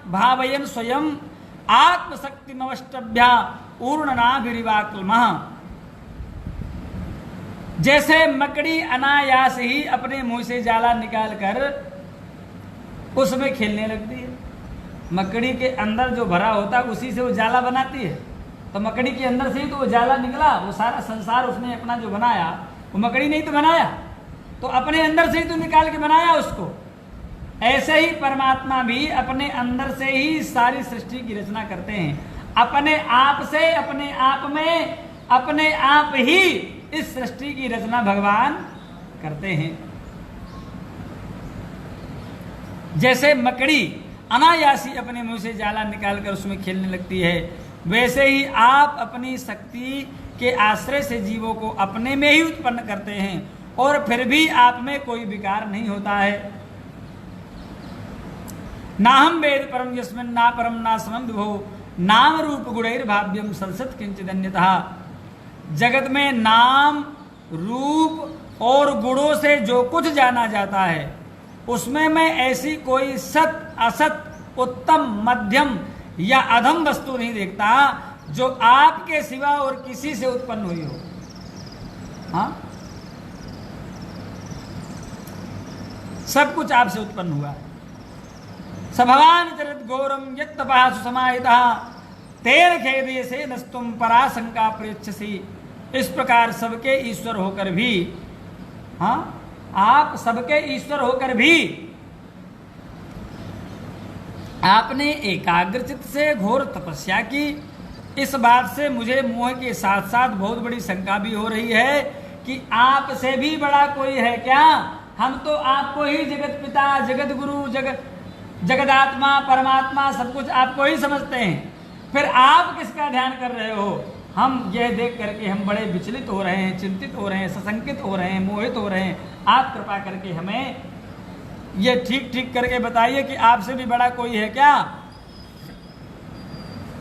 भावयन स्वयं आत्मशक्तिमवष्टभ्या ऊर्णनाभिरिवाक्लमः। जैसे मकड़ी अनायास ही अपने मुंह से जाला निकालकर उसमें खेलने लगती है। मकड़ी के अंदर जो भरा होता है उसी से वो जाला बनाती है। तो मकड़ी के अंदर से ही तो वो जाला निकला, वो सारा संसार उसने अपना जो बनाया वो मकड़ी नहीं तो बनाया, तो अपने अंदर से ही तो निकाल के बनाया उसको। ऐसे ही परमात्मा भी अपने अंदर से ही सारी सृष्टि की रचना करते हैं। अपने आप से, अपने आप में, अपने आप ही इस सृष्टि की रचना भगवान करते हैं। जैसे मकड़ी अनायासी अपने मुंह से जाला निकालकर उसमें खेलने लगती है, वैसे ही आप अपनी शक्ति के आश्रय से जीवों को अपने में ही उत्पन्न करते हैं और फिर भी आप में कोई विकार नहीं होता है। नाहम वेद परम यस्मिन् ना परम ना समम विभो नाम रूप गुणैर्भाव्यम संसत किंचित अन्यतः। जगत में नाम रूप और गुणों से जो कुछ जाना जाता है उसमें मैं ऐसी कोई सत असत उत्तम मध्यम या अधम वस्तु नहीं देखता जो आपके सिवा और किसी से उत्पन्न हुई हो। हाँ, सब कुछ आपसे उत्पन्न हुआ है। सभवान चरित गौरम यत् तपासु समाहितः तेन खेदे से नस्तुम पराशंका प्रेक्षसी। इस प्रकार सबके ईश्वर होकर भी, हाँ, आप सबके ईश्वर होकर भी आपने एकाग्रचित्त से घोर तपस्या की। इस बात से मुझे मोह के साथ साथ बहुत बड़ी शंका भी हो रही है कि आपसे भी बड़ा कोई है क्या? हम तो आपको ही जगत पिता, जगत गुरु, जगदात्मा, परमात्मा सब कुछ आपको ही समझते हैं, फिर आप किसका ध्यान कर रहे हो? हम यह देख करके हम बड़े विचलित हो रहे हैं, चिंतित हो रहे हैं, सशंकित हो रहे हैं, मोहित हो रहे हैं। आप कृपा करके हमें ये ठीक ठीक करके बताइए कि आपसे भी बड़ा कोई है क्या?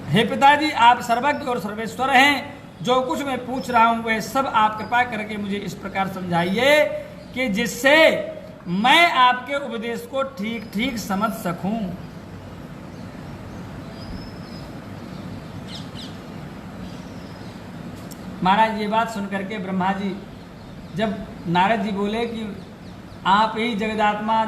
हे पिताजी, आप सर्वज्ञ और सर्वेश्वर हैं। जो कुछ मैं पूछ रहा हूं वह सब आप कृपा करके मुझे इस प्रकार समझाइए कि जिससे मैं आपके उपदेश को ठीक ठीक समझ सकूं। महाराज ये बात सुनकर के ब्रह्मा जी, जब नारद जी बोले कि आप ही जगदात्मा,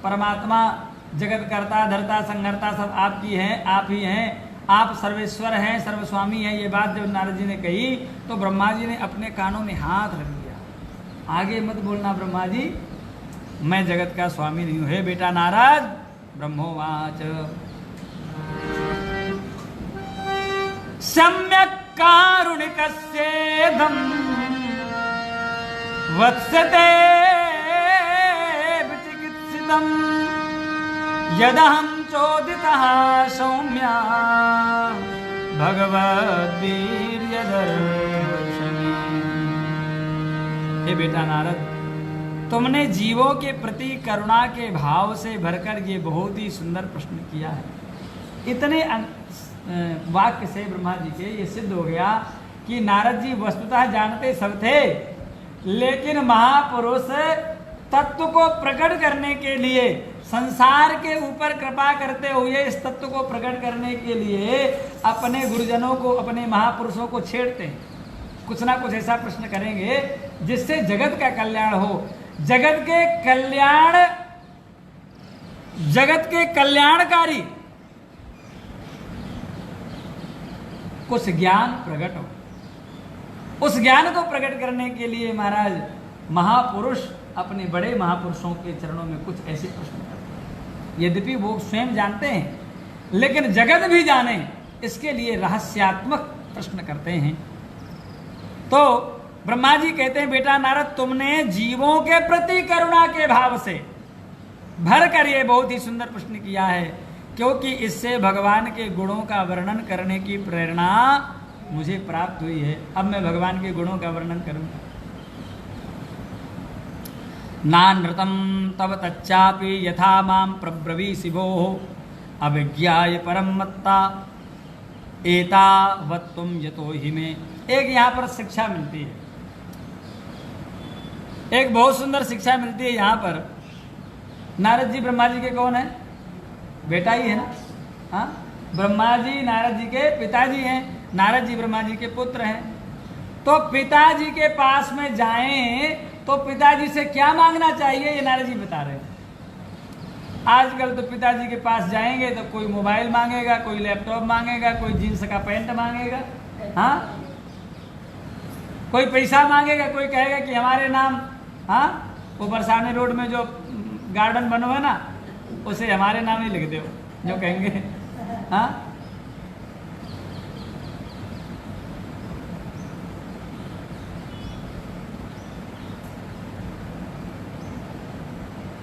परमात्मा, जगत कर्ता, धर्ता, संहर्ता सब आपकी हैं, आप ही हैं, आप सर्वेश्वर हैं, सर्वस्वामी हैं, ये बात जब नारद जी ने कही तो ब्रह्मा जी ने अपने कानों में हाथ रख दिया। आगे मत बोलना ब्रह्मा जी, मैं जगत का स्वामी नहीं हूं। हे बेटा नारद, ब्रह्मोवाच सम्यक कारुणिकस्येदं वत्सते विचिकित्सितं यदहं चोदितः सौम्या भगवद्वीर्यदर्शने। हे बेटा नारद, तुमने जीवों के प्रति करुणा के भाव से भरकर ये बहुत ही सुंदर प्रश्न किया है। इतने वाक्य से ब्रह्मा जी के ये सिद्ध हो गया कि नारद जी वस्तुतः जानते सब थे, लेकिन महापुरुष तत्व को प्रकट करने के लिए, संसार के ऊपर कृपा करते हुए इस तत्व को प्रकट करने के लिए अपने गुरुजनों को, अपने महापुरुषों को छेड़ते हैं। कुछ ना कुछ ऐसा प्रश्न करेंगे जिससे जगत का कल्याण हो। जगत के कल्याणकारी कुछ ज्ञान प्रकट हो। उस ज्ञान को प्रकट करने के लिए महाराज महापुरुष अपने बड़े महापुरुषों के चरणों में कुछ ऐसे प्रश्न करते हैं। यद्यपि वो स्वयं जानते हैं, लेकिन जगत भी जाने इसके लिए रहस्यात्मक प्रश्न करते हैं। तो ब्रह्मा जी कहते हैं, बेटा नारद, तुमने जीवों के प्रति करुणा के भाव से भर कर ये बहुत ही सुंदर प्रश्न किया है, क्योंकि इससे भगवान के गुणों का वर्णन करने की प्रेरणा मुझे प्राप्त हुई है। अब मैं भगवान के गुणों का वर्णन करूंगा। नानृतं तव तच्चापि यथा मां प्रब्रवीसि भोः अविज्ञाय परं मत्ता एतावत्त्वं यतो हि मे। एक यहाँ पर शिक्षा मिलती है, एक बहुत सुंदर शिक्षा मिलती है यहाँ पर। नारद जी ब्रह्मा जी के कौन है? बेटा ही है ना। हाँ, ब्रह्मा जी नारद जी के पिताजी हैं, नारद जी ब्रह्मा जी के पुत्र हैं। तो पिताजी के पास में जाएं तो पिताजी से क्या मांगना चाहिए, ये नारद जी बता रहे हैं। आजकल तो पिताजी के पास जाएंगे तो कोई मोबाइल मांगेगा, कोई लैपटॉप मांगेगा, कोई जीन्स का पैंट मांगेगा, हाँ, कोई पैसा मांगेगा, कोई कहेगा कि हमारे नाम, हाँ, वो बरसाने रोड में जो गार्डन बनो है ना, उसे हमारे नाम ही लिख दो, जो कहेंगे। हाँ,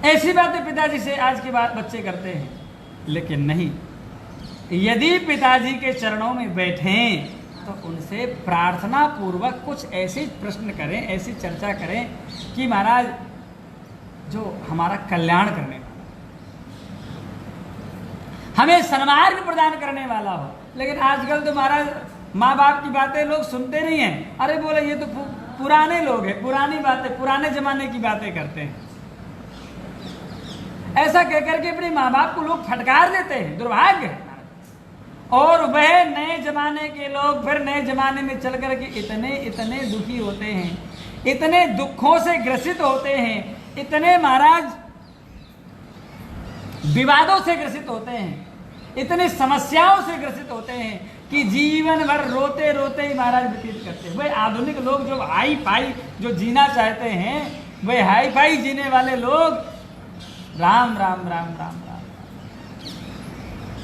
ऐसी बातें पिताजी से आज के बाद बच्चे करते हैं। लेकिन नहीं, यदि पिताजी के चरणों में बैठें तो उनसे प्रार्थना पूर्वक कुछ ऐसे प्रश्न करें, ऐसी चर्चा करें कि महाराज जो हमारा कल्याण करने वाला, हमें सन्मार्ग प्रदान करने वाला हो। लेकिन आजकल तो महाराज माँ बाप की बातें लोग सुनते नहीं हैं। अरे बोले ये तो पुराने लोग हैं, पुरानी बातें, पुराने जमाने की बातें करते हैं। ऐसा कहकर के अपने माँ बाप को लोग फटकार देते हैं, दुर्भाग्य है। और वह नए जमाने के लोग फिर नए जमाने में चल कर के इतने दुखी होते हैं, इतने दुखों से ग्रसित होते हैं, इतने महाराज विवादों से ग्रसित होते हैं, इतनी समस्याओं से ग्रसित होते हैं कि जीवन भर रोते रोते ही महाराज व्यतीत करते हैं। वह आधुनिक लोग जो हाई फाई जो जीना चाहते हैं, वह हाई फाई जीने वाले लोग राम राम राम राम राम।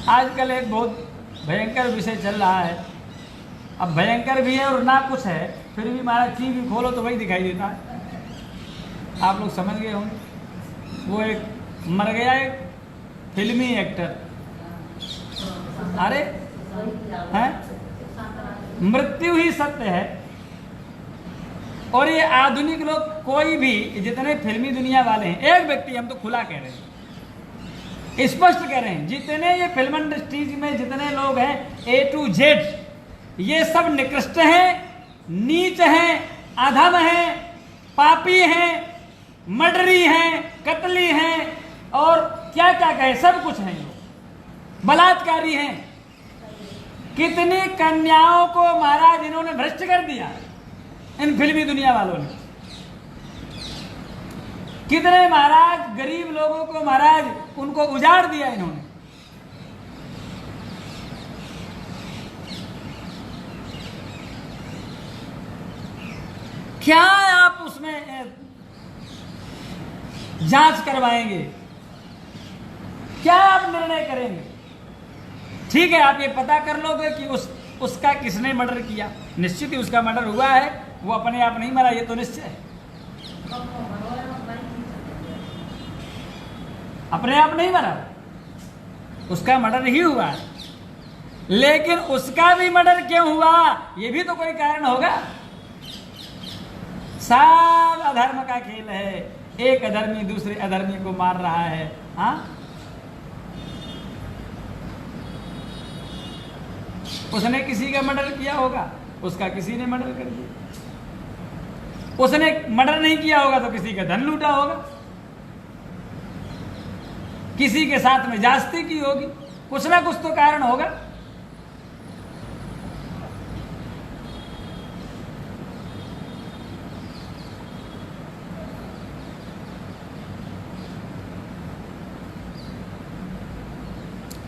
आजकल एक बहुत भयंकर विषय चल रहा है। अब भयंकर भी है और ना कुछ है, फिर भी हमारा टीवी खोलो तो वही दिखाई देता है। आप लोग समझ गए होंगे। वो एक मर गया एक फिल्मी एक्टर, अरे हैं, मृत्यु ही सत्य है। और ये आधुनिक लोग कोई भी जितने फिल्मी दुनिया वाले हैं, एक व्यक्ति, हम तो खुला कह रहे हैं, स्पष्ट कह रहे हैं, जितने ये फिल्म इंडस्ट्रीज में जितने लोग हैं A to Z, ये सब निकृष्ट हैं, नीच हैं, अधम हैं, पापी हैं, मर्डरी हैं, कत्ली हैं और क्या क्या कहे, सब कुछ हैं, बलात्कारी हैं। कितनी कन्याओं को महाराज इन्होंने भ्रष्ट कर दिया, इन फिल्मी दुनिया वालों ने। कितने महाराज गरीब लोगों को महाराज उनको उजाड़ दिया इन्होंने। क्या आप उसमें जांच करवाएंगे? क्या आप निर्णय करेंगे? ठीक है, आप ये पता कर लोगे कि उसका किसने मर्डर किया। निश्चित ही उसका मर्डर हुआ है, वो अपने आप नहीं मरा, ये तो निश्चय है। अपने आप नहीं मरा, उसका मर्डर ही हुआ है। लेकिन उसका भी मर्डर क्यों हुआ, ये भी तो कोई कारण होगा। सब अधर्म का खेल है, एक अधर्मी दूसरे अधर्मी को मार रहा है। हाँ, उसने किसी का मर्डर किया होगा, उसका किसी ने मर्डर कर दिया। उसने मर्डर नहीं किया होगा तो किसी का धन लूटा होगा, किसी के साथ में जास्ती की होगी, कुछ ना कुछ तो कारण होगा।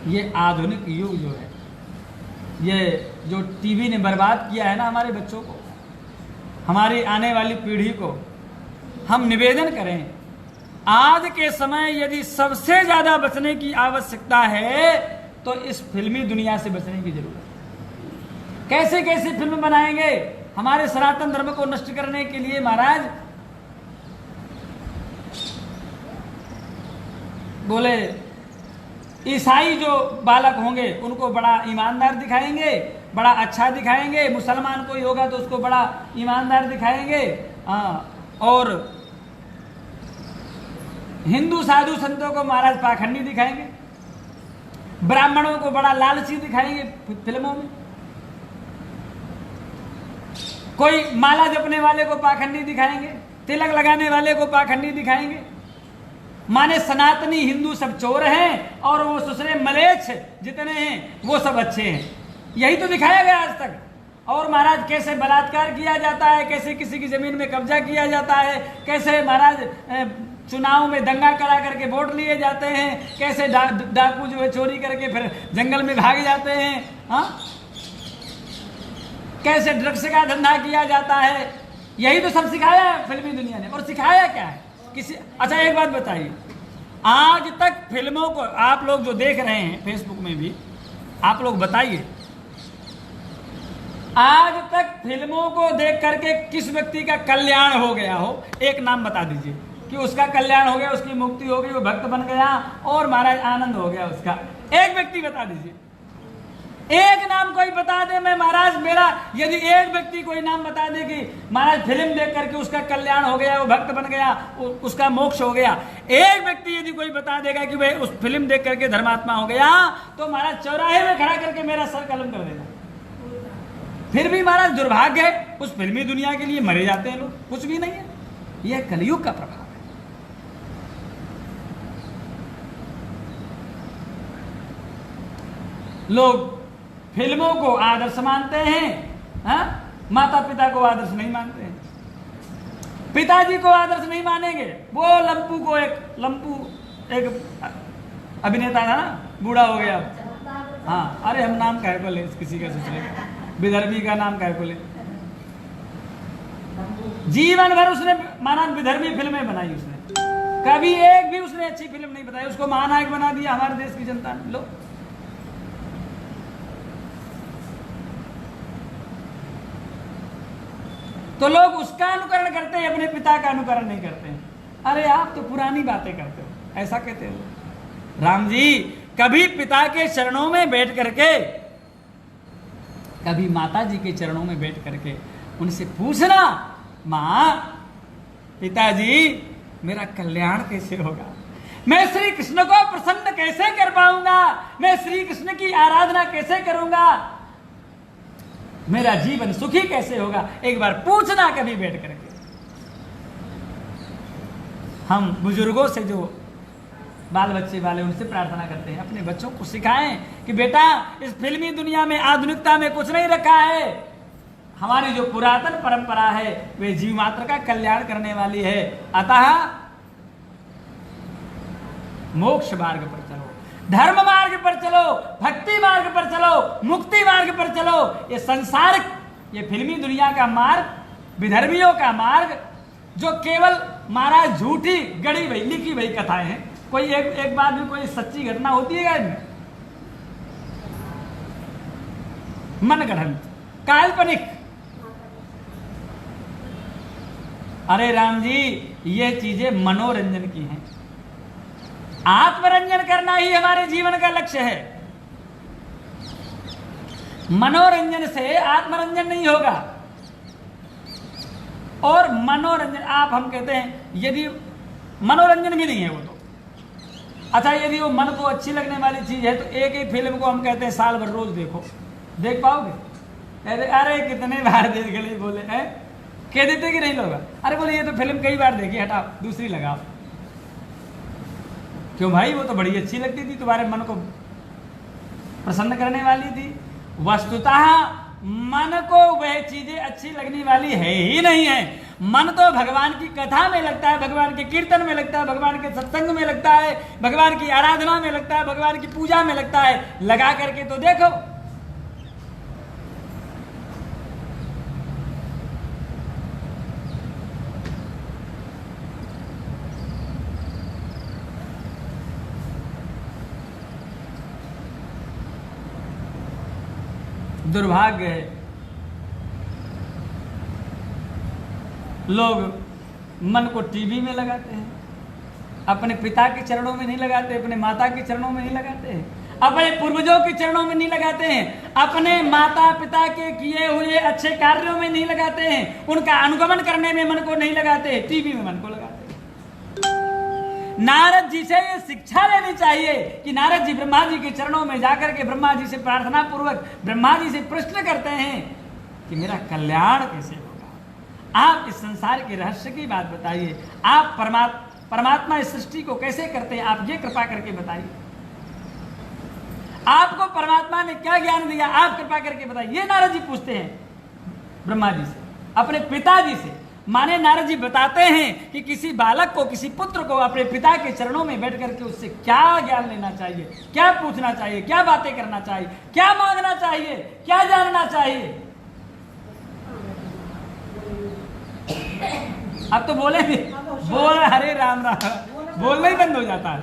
ये आधुनिक युग जो है, ये जो टीवी ने बर्बाद किया है ना हमारे बच्चों को, हमारी आने वाली पीढ़ी को, हम निवेदन करें, आज के समय यदि सबसे ज्यादा बचने की आवश्यकता है तो इस फिल्मी दुनिया से बचने की जरूरत है। कैसे कैसे फिल्म बनाएंगे हमारे सनातन धर्म को नष्ट करने के लिए महाराज। बोले ईसाई जो बालक होंगे उनको बड़ा ईमानदार दिखाएंगे, बड़ा अच्छा दिखाएंगे, मुसलमान कोई होगा तो उसको बड़ा ईमानदार दिखाएंगे, और हिंदू साधु संतों को महाराज पाखंडी दिखाएंगे, ब्राह्मणों को बड़ा लालची दिखाएंगे फिल्मों में, कोई माला जपने वाले को पाखंडी दिखाएंगे, तिलक लगाने वाले को पाखंडी दिखाएंगे। माने सनातनी हिंदू सब चोर हैं और वो दूसरे मलेच्छ जितने हैं वो सब अच्छे हैं। यही तो दिखाया गया आज तक। और महाराज कैसे बलात्कार किया जाता है, कैसे किसी की जमीन में कब्जा किया जाता है, कैसे महाराज चुनाव में दंगा करा करके वोट लिए जाते हैं, कैसे डाकू जो है चोरी करके फिर जंगल में भाग जाते हैं, हाँ, कैसे ड्रग्स का धंधा किया जाता है। यही तो सब सिखाया है फिल्मी दुनिया ने। और सिखाया क्या है किसी। अच्छा एक बात बताइए, आज तक फिल्मों को आप लोग जो देख रहे हैं फेसबुक में भी, आप लोग बताइए आज तक फिल्मों को देख करके किस व्यक्ति का कल्याण हो गया हो, एक नाम बता दीजिए कि उसका कल्याण हो गया, उसकी मुक्ति हो गई, वो भक्त बन गया और महाराज आनंद हो गया उसका। एक व्यक्ति बता दीजिए, एक नाम कोई बता दे। मैं महाराज मेरा यदि एक व्यक्ति कोई नाम बता दे कि महाराज फिल्म देख करके उसका कल्याण हो गया, वो भक्त बन गया, उसका मोक्ष हो गया, एक व्यक्ति यदि कोई बता देगा कि भाई उस फिल्म देख करके धर्मात्मा हो गया, तो महाराज चौराहे में खड़ा करके मेरा सर कलम कर देना। फिर भी महाराज दुर्भाग्य है, उस फिल्मी दुनिया के लिए मरे जाते हैं लोग, कुछ भी नहीं है। यह कलयुग का प्रभाव है। लोग फिल्मों को आदर्श मानते हैं, हाँ? माता पिता को आदर्श नहीं मानते हैं। पिताजी को आदर्श नहीं मानेंगे, वो लंपू एक अभिनेता था ना, बूढ़ा हो गया। हाँ, अरे हम नाम कह को ले, किसी का सोच ले, विदर्भी का नाम कह को ले। जीवन भर उसने माना विदर्भी फिल्में बनाई, उसने कभी एक भी उसने अच्छी फिल्म नहीं बताई, उसको महानायक बना दिया हमारे देश की जनता ने। लो तो लोग उसका अनुकरण करते हैं, अपने पिता का अनुकरण नहीं करते हैं। अरे आप तो पुरानी बातें करते हो, ऐसा कहते हो। राम जी कभी पिता के चरणों में बैठ करके, कभी माता जी के चरणों में बैठ करके उनसे पूछना, मां पिताजी मेरा कल्याण कैसे होगा, मैं श्री कृष्ण को प्रसन्न कैसे कर पाऊंगा, मैं श्री कृष्ण की आराधना कैसे करूंगा, मेरा जीवन सुखी कैसे होगा, एक बार पूछना कभी बैठ करके। हम बुजुर्गों से जो बाल बच्चे वाले उनसे प्रार्थना करते हैं, अपने बच्चों को सिखाएं कि बेटा इस फिल्मी दुनिया में आधुनिकता में कुछ नहीं रखा है, हमारी जो पुरातन परंपरा है वे जीव मात्र का कल्याण करने वाली है, अतः मोक्ष मार्ग पर चलो, धर्म मार्ग पर चलो, भक्ति मार्ग पर चलो, मुक्ति मार्ग पर चलो। ये संसार, ये फिल्मी दुनिया का मार्ग, विधर्मियों का मार्ग, जो केवल महाराज झूठी गढ़ी भई लिखी भई कथाएं हैं, कोई एक बात भी कोई सच्ची घटना होती है इनमें, मनगढ़ंत काल्पनिक। अरे राम जी ये चीजें मनोरंजन की हैं, आत्मरंजन करना ही हमारे जीवन का लक्ष्य है। मनोरंजन से आत्मरंजन नहीं होगा। और मनोरंजन आप हम कहते हैं यदि मनोरंजन भी नहीं है वो तो अच्छा, यदि वो मन को अच्छी लगने वाली चीज है तो एक ही फिल्म को हम कहते हैं साल भर रोज देखो, देख पाओगे? अरे कितने बार देख गए बोले हैं, कह देते कि नहीं लोग, अरे बोले ये तो फिल्म कई बार देखी, हटाओ दूसरी लगाओ। क्यों भाई, वो तो बड़ी अच्छी लगती थी, तुम्हारे मन को प्रसन्न करने वाली थी। वस्तुतः मन को वह चीजें अच्छी लगने वाली है ही नहीं है। मन तो भगवान की कथा में लगता है, भगवान के कीर्तन में लगता है, भगवान के सत्संग में लगता है, भगवान की आराधना में लगता है, भगवान की पूजा में लगता है। लगा करके तो देखो। दुर्भाग्य है लोग मन को टीवी में लगाते हैं, अपने पिता के चरणों में नहीं लगाते, अपने माता के चरणों में नहीं लगाते हैं, अपने पूर्वजों के चरणों में नहीं लगाते हैं, अपने माता पिता के किए हुए अच्छे कार्यों में नहीं लगाते हैं, उनका अनुगमन करने में मन को नहीं लगाते, टीवी में मन को लगाते हैं। नारद जी से ये शिक्षा लेनी चाहिए कि नारद जी ब्रह्मा जी के चरणों में जाकर के ब्रह्मा जी से प्रार्थना पूर्वक ब्रह्मा जी से प्रश्न करते हैं कि मेरा कल्याण कैसे होगा, आप इस संसार के रहस्य की बात बताइए, आप परमात्मा इस सृष्टि को कैसे करते हैं, आप ये कृपा करके बताइए, आपको परमात्मा ने क्या ज्ञान दिया, आप कृपा करके बताइए। ये नारद जी पूछते हैं ब्रह्मा जी से, अपने पिताजी से। माने नारद जी बताते हैं कि किसी बालक को, किसी पुत्र को अपने पिता के चरणों में बैठ करके उससे क्या ज्ञान लेना चाहिए, क्या पूछना चाहिए, क्या बातें करना चाहिए, क्या मांगना चाहिए, क्या जानना चाहिए। अब तो बोले भी, बोल हरे राम राम बोलना ही बंद हो जाता है।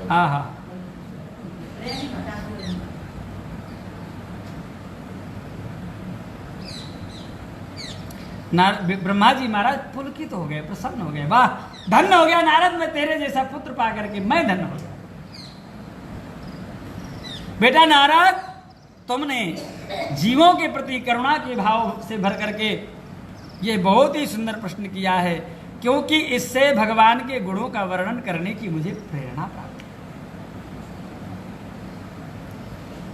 हाँ हाँ, ब्रह्मा जी महाराज पुलकित हो गए, प्रसन्न हो गए, वाह धन्य हो गया नारद, मैं तेरे जैसा पुत्र पा करके मैं धन्य हो गया। बेटा नारद, तुमने जीवों के प्रति करुणा के भाव से भर करके ये बहुत ही सुंदर प्रश्न किया है, क्योंकि इससे भगवान के गुणों का वर्णन करने की मुझे प्रेरणा प्राप्त है।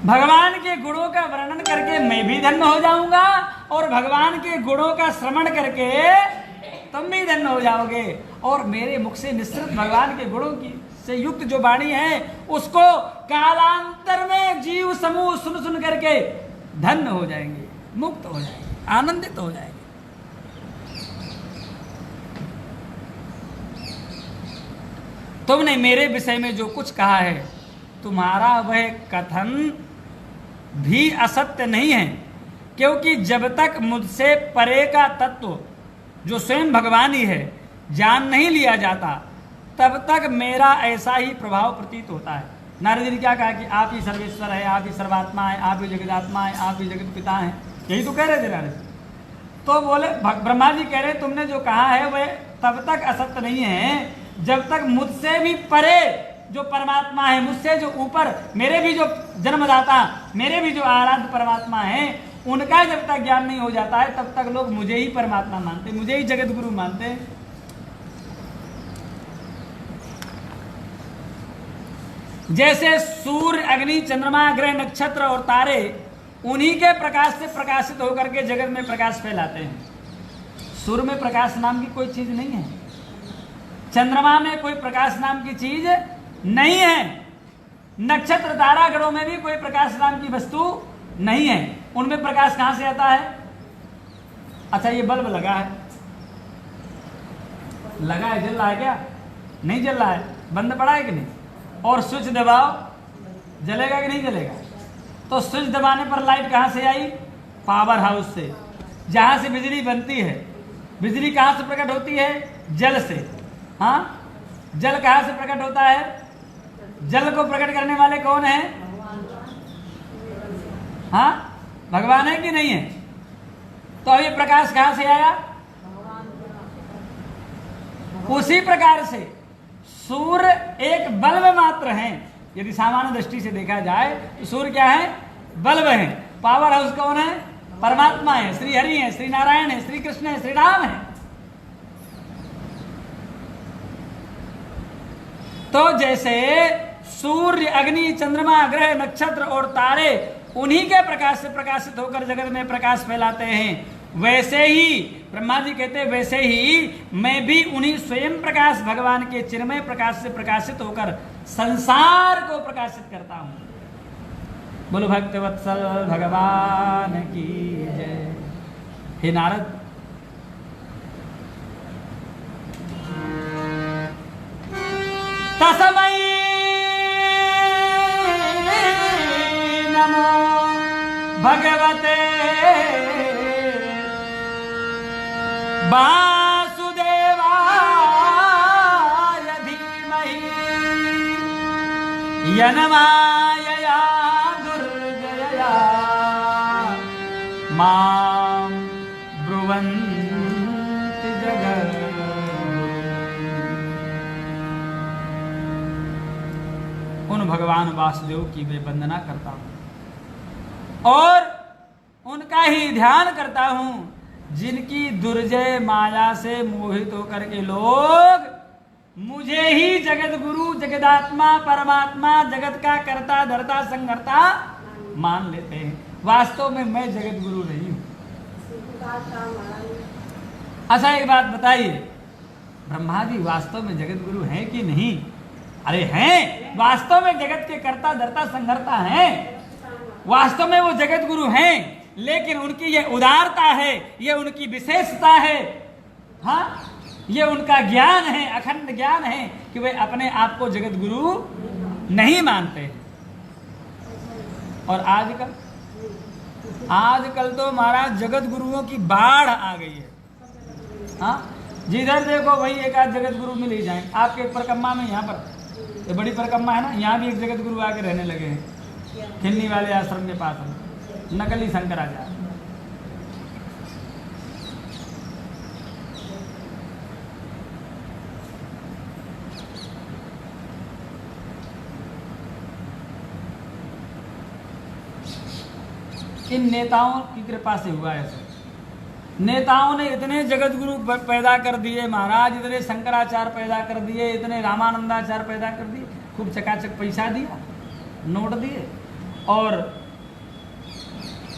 भगवान के गुणों का वर्णन करके मैं भी धन्य हो जाऊंगा और भगवान के गुणों का श्रवण करके तुम भी धन्य हो जाओगे, और मेरे मुख से निश्चित भगवान के गुणों की से युक्त जो वाणी है उसको कालांतर में जीव समूह सुन सुन करके धन्य हो जाएंगे, मुक्त हो जाएंगे, आनंदित हो जाएंगे। तुमने मेरे विषय में जो कुछ कहा है, तुम्हारा वह कथन भी असत्य नहीं है, क्योंकि जब तक मुझसे परे का तत्व जो स्वयं भगवान ही है जान नहीं लिया जाता, तब तक मेरा ऐसा ही प्रभाव प्रतीत होता है। नारद जी ने क्या कहा कि आप ही सर्वेश्वर है, आप ही सर्वात्मा है, आप ही जगदात्मा है, आप ही जगत पिता हैं, यही तो कह रहे थे नारद जी। तो बोले ब्रह्मा जी कह रहे तुमने जो कहा है वह तब तक असत्य नहीं है जब तक मुझसे भी परे जो परमात्मा है, मुझसे जो ऊपर मेरे भी जो जन्मदाता, मेरे भी जो आराध्य परमात्मा है, उनका जब तक ज्ञान नहीं हो जाता है तब तक लोग मुझे ही परमात्मा मानते, मुझे ही जगत गुरु मानते। जैसे सूर्य, अग्नि, चंद्रमा, ग्रह, नक्षत्र और तारे उन्हीं के प्रकाश से प्रकाशित होकर के जगत में प्रकाश फैलाते हैं। सूर्य में प्रकाश नाम की कोई चीज नहीं है, चंद्रमा में कोई प्रकाश नाम की चीज नहीं है, नक्षत्र तारा ग्रहों में भी कोई प्रकाश नाम की वस्तु नहीं है। उनमें प्रकाश कहां से आता है? अच्छा ये बल्ब लगा है, लगा है, जल रहा है क्या? नहीं जल रहा है, बंद पड़ा है कि नहीं? और स्विच दबाओ, जलेगा कि नहीं जलेगा? तो स्विच दबाने पर लाइट कहां से आई? पावर हाउस से, जहां से बिजली बनती है। बिजली कहां से प्रकट होती है? जल से। हाँ, जल कहां से प्रकट होता है? जल को प्रकट करने वाले कौन है? हाँ, भगवान है कि नहीं है? तो अब ये प्रकाश कहां से आया? उसी प्रकार से सूर्य एक बल्ब मात्र है। यदि सामान्य दृष्टि से देखा जाए तो सूर्य क्या है? बल्ब है। पावर हाउस कौन है? परमात्मा है, श्री हरि है, श्री नारायण है, श्री कृष्ण है, श्री राम है। तो जैसे सूर्य, अग्नि, चंद्रमा, ग्रह, नक्षत्र और तारे उन्हीं के प्रकाश से प्रकाशित होकर जगत में प्रकाश फैलाते हैं, वैसे ही ब्रह्मा जी कहते हैं वैसे ही मैं भी उन्हीं स्वयं प्रकाश भगवान के चिन्मय प्रकाश से प्रकाशित होकर संसार को प्रकाशित करता हूं। बोलो भक्तवत्सल भगवान की जय। हे नारद, तस्मै नमो भगवते वासुदेवाय धीमहि यन्मायया दुर्जयया मां ब्रुवन्ति जगद्गुरुः। उन भगवान वासुदेव की मैं वंदना करता हूं और उनका ही ध्यान करता हूं, जिनकी दुर्जय माया से मोहित होकर के लोग मुझे ही जगत गुरु, जगदात्मा, परमात्मा, जगत का कर्ता धर्ता संहर्ता मान लेते हैं। वास्तव में मैं जगत गुरु नहीं हूं। अच्छा एक बात बताइए, ब्रह्मा जी वास्तव में जगत गुरु हैं कि नहीं? अरे हैं, वास्तव में जगत के कर्ता धर्ता संहर्ता हैं, वास्तव में वो जगत गुरु हैं, लेकिन उनकी ये उदारता है, ये उनकी विशेषता है, हाँ, ये उनका ज्ञान है, अखंड ज्ञान है कि वे अपने आप को जगत गुरु नहीं मानते। और आजकल तो महाराज जगत गुरुओं की बाढ़ आ गई है। हाँ, जिधर देखो वही एक आध जगत गुरु मिल ही जाए। आपके परिक्रमा में, यहाँ पर ये बड़ी परिक्रमा है ना, यहाँ भी एक जगत गुरु आके रहने लगे हैं, खिलनी वाले आश्रम के पास में, नकली शंकराचार्य। इन नेताओं की कृपा से हुआ ऐसा। नेताओं ने इतने जगत गुरु पैदा कर दिए महाराज, इतने शंकराचार्य पैदा कर दिए, इतने रामानंदाचार्य पैदा कर दिए, खूब चकाचक पैसा दिया, नोट दिए, और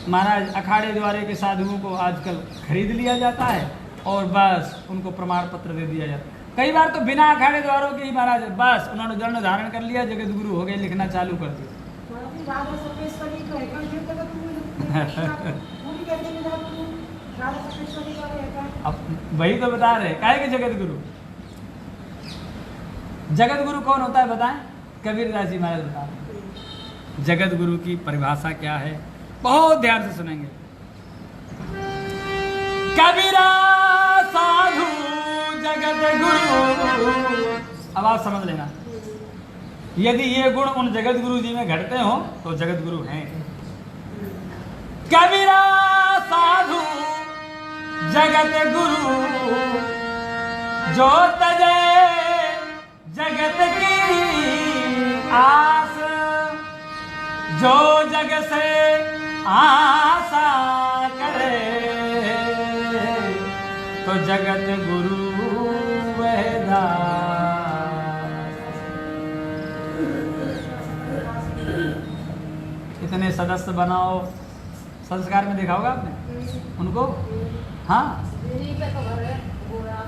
महाराज अखाड़े द्वारे के साधुओं को आजकल खरीद लिया जाता है और बस उनको प्रमाण पत्र दे दिया जाता है। कई बार तो बिना अखाड़े द्वारों के ही महाराज बस उन्होंने जन्म धारण कर लिया, जगत गुरु हो गए, लिखना चालू कर दिया। अब वही तो बता रहे काहे के जगत गुरु। जगत गुरु कौन होता है बताएं? कबीर दास जी महाराज बता रहे जगत गुरु की परिभाषा क्या है, बहुत ध्यान से सुनेंगे। कबीरा साधु जगत गुरु, अब आप समझ लेना, यदि ये गुण उन जगत गुरु जी में घटते हो तो जगत गुरु हैं। कबीरा साधु जगत गुरु जो तजे जगत की आस, जो जग से आशा करे तो जगत गुरु वह दास। इतने सदस्य बनाओ, संस्कार में देखा होगा आपने उनको, हाँ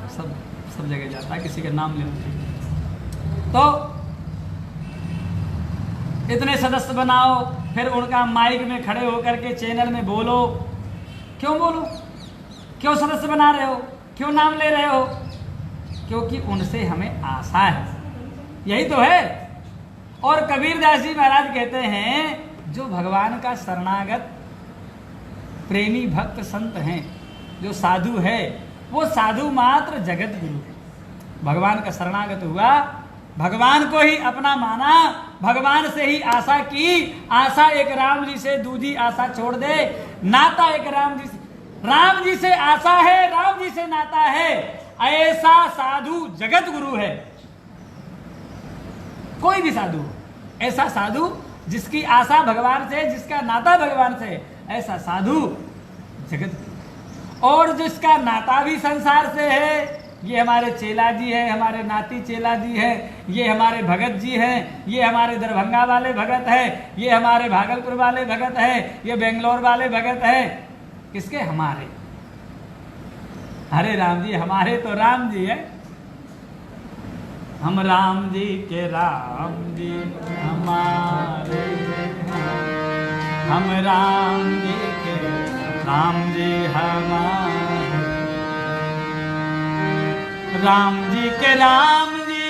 सब जगह जाता है, किसी का नाम लेना। तो इतने सदस्य बनाओ, फिर उनका माइक में खड़े होकर के चैनल में बोलो। क्यों बोलो? क्यों सदस्य बना रहे हो? क्यों नाम ले रहे हो? क्योंकि उनसे हमें आशा है, यही तो है। और कबीरदास जी महाराज कहते हैं जो भगवान का शरणागत प्रेमी भक्त संत हैं, जो साधु है, वो साधु मात्र जगत गुरु है। भगवान का शरणागत हुआ, भगवान को ही अपना माना, भगवान से ही आशा की, आशा एक राम जी से, दूजी आशा छोड़ दे, नाता एक राम जी से आशा है, राम जी से नाता है। ऐसा साधु जगत गुरु है। कोई भी साधु, ऐसा साधु जिसकी आशा भगवान से, जिसका नाता भगवान से, ऐसा साधु जगत गुरु। और जिसका नाता भी संसार से है, ये हमारे चेला जी हैं, हमारे नाती चेला जी हैं, ये हमारे भगत जी हैं, ये हमारे दरभंगा वाले भगत हैं, ये हमारे भागलपुर वाले भगत हैं, ये बेंगलोर वाले भगत हैं। किसके? हमारे। अरे राम जी, हमारे तो राम जी हैं। हम राम जी के राम जी हमारे, हम राम जी के राम जी हमारे, राम जी के राम जी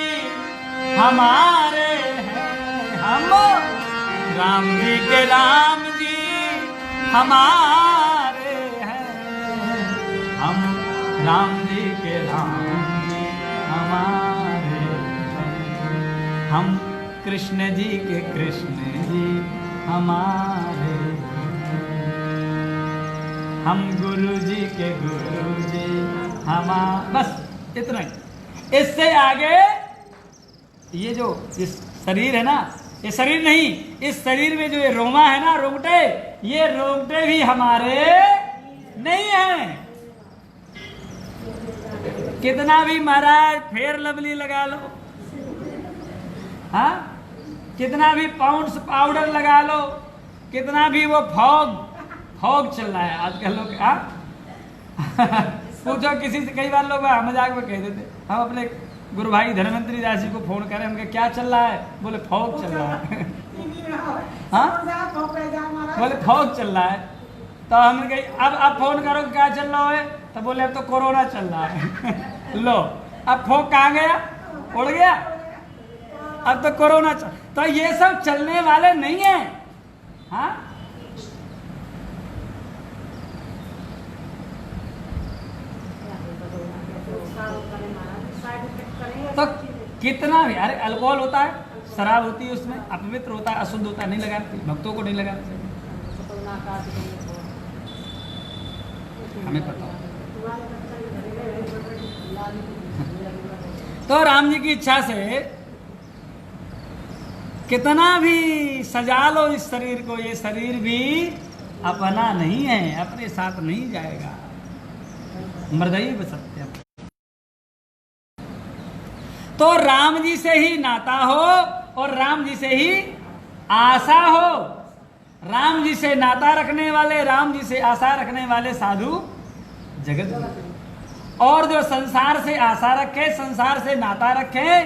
हमारे हैं हम, राम जी के राम जी हमारे हैं हम, राम जी के राम जी हमारे हैं हम, कृष्ण जी के कृष्ण जी हमारे हैं हम, गुरु जी के गुरु जी हमारे। बस इतना ही। इससे आगे ये जो इस शरीर है ना, ये शरीर नहीं, इस शरीर में जो ये रोमा है ना, रोंगटे, ये रोंगटे भी हमारे नहीं हैं। कितना भी महाराज फेयर लवली लगा लो, हाँ, कितना भी पाउंड्स पाउडर लगा लो, कितना भी वो फॉग चल रहा है आजकल लोग, हाँ पूछो किसी से, कई बार लोग मजाक में कह देते, हम अपने गुरु भाई धनवंतरी दास जी को फोन करें, हमके क्या चल रहा है? बोले फॉग चल रहा है। हाँ, बोले फॉग चल रहा है। तो हमने कही अब फोन करो क्या चल रहा है? तो बोले अब तो कोरोना चल रहा है। लो, अब फॉग कहाँ गया? उड़ गया। अब तो कोरोना चल, तो ये सब चलने वाले नहीं है। हाँ, तो कितना भी, अरे अल्कोहल होता है, शराब होती है, उसमें अपवित्र होता है, अशुद्ध होता है, नहीं लगाना, भक्तों को नहीं लगाना चाहिए, हमें पता। तो राम जी की इच्छा से कितना भी सजा लो इस शरीर को, ये शरीर भी अपना नहीं है, अपने साथ नहीं जाएगा। मृदैव सत्यम। तो राम जी से ही नाता हो और राम जी से ही आशा हो। राम जी से नाता रखने वाले, राम जी से आशा रखने वाले साधु जगत गुरु। और जो संसार से आशा रखे, संसार से नाता रखे,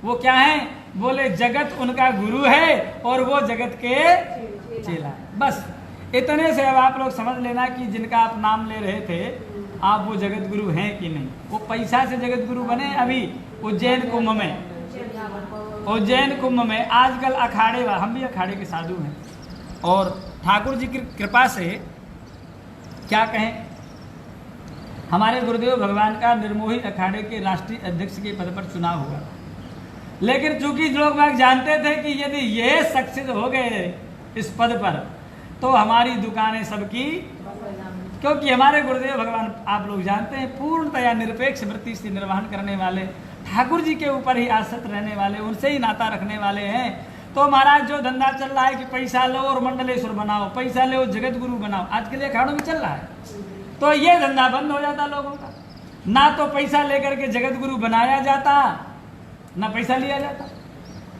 वो क्या है? बोले जगत उनका गुरु है और वो जगत के चेला है। बस इतने से अब आप लोग समझ लेना कि जिनका आप नाम ले रहे थे, आप वो जगत गुरु हैं कि नहीं। वो पैसा से जगत गुरु बने। अभी उज्जैन कुंभ में, उज्जैन कुंभ में आजकल अखाड़े, हम भी अखाड़े के साधु हैं, और ठाकुर जी की कृपा से क्या कहें, हमारे गुरुदेव भगवान का निर्मोही अखाड़े के राष्ट्रीय अध्यक्ष के पद पर चुनाव हुआ। लेकिन चूंकि लोग बाग जानते थे कि यदि ये सक्सेस हो गए इस पद पर तो हमारी दुकानें सबकी, क्योंकि हमारे गुरुदेव भगवान आप लोग जानते हैं पूर्णतया निरपेक्ष वृत्ति से निर्वहन करने वाले, ठाकुर जी के ऊपर ही आश्रित रहने वाले, उनसे ही नाता रखने वाले हैं। तो महाराज जो धंधा चल रहा है कि पैसा लो और मंडलेश्वर बनाओ, पैसा लो जगत गुरु बनाओ, आज के लिए अखाड़ों में चल रहा है, तो ये धंधा बंद हो जाता लोगों का। ना तो पैसा लेकर के जगत गुरु बनाया जाता, ना पैसा लिया जाता,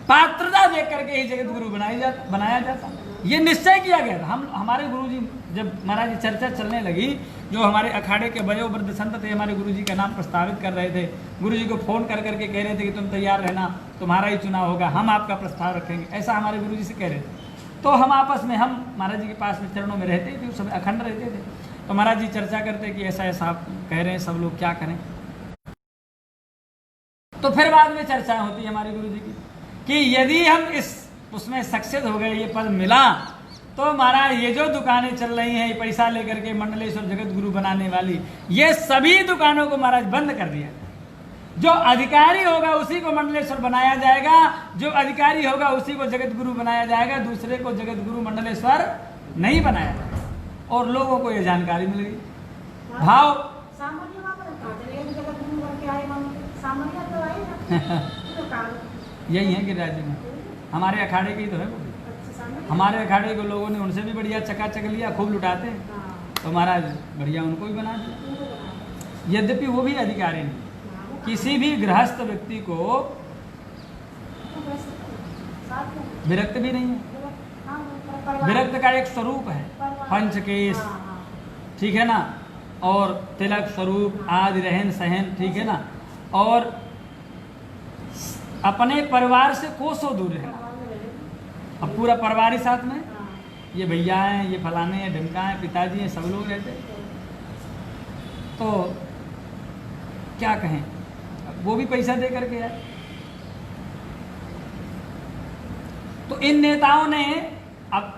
पात्रता देख करके ही जगत गुरु बनाया जाता। ये निश्चय किया गया था। हमारे गुरुजी जब महाराज जी चर्चा चलने लगी, जो हमारे अखाड़े के वयोवृद्ध संत थे हमारे गुरुजी का नाम प्रस्तावित कर रहे थे, गुरुजी को फोन कर करके कह रहे थे कि तुम तैयार रहना, तुम्हारा ही चुनाव होगा, हम आपका प्रस्ताव रखेंगे, ऐसा हमारे गुरुजी से कह रहे थे। तो हम आपस में, हम महाराज जी के पास में चरणों में रहते थे, उस समय अखंड रहते थे, तो महाराज जी चर्चा करते कि ऐसा ऐसा आप कह रहे हैं, सब लोग क्या करें। तो फिर बाद में चर्चा होती है हमारे गुरुजी की कि यदि हम उसमें सक्सेस हो गए, ये पद मिला, तो महाराज ये जो दुकानें चल रही हैं पैसा लेकर के मंडलेश्वर जगत गुरु बनाने वाली, ये सभी दुकानों को महाराज बंद कर दिया। जो अधिकारी होगा उसी को मंडलेश्वर बनाया जाएगा, जो अधिकारी होगा उसी को जगत गुरु बनाया जाएगा, दूसरे को जगत गुरु मंडलेश्वर नहीं बनाया जाएगा। और लोगों को ये जानकारी मिल गई। भाव यही है गिरिराज जी में, हमारे अखाड़े की तो है वो, हमारे अखाड़े के लोगों ने उनसे भी बढ़िया चकाचक लिया, खूब लुटाते हैं, तो महाराज बढ़िया उनको भी बना दिया। यद्यपि वो भी अधिकारी नहीं, किसी भी गृहस्थ व्यक्ति को विरक्त भी नहीं है। विरक्त का एक स्वरूप है पंचकेश, ठीक है ना, और तिलक स्वरूप आदि रहन सहन, ठीक है ना, और अपने परिवार से कोसों दूर रहना। अब पूरा परिवार ही साथ में, ये भैया हैं, ये फलाने हैं, ढमका हैं, पिताजी हैं, सब लोग रहते, तो क्या कहें, वो भी पैसा दे करके आए। तो इन नेताओं ने, अब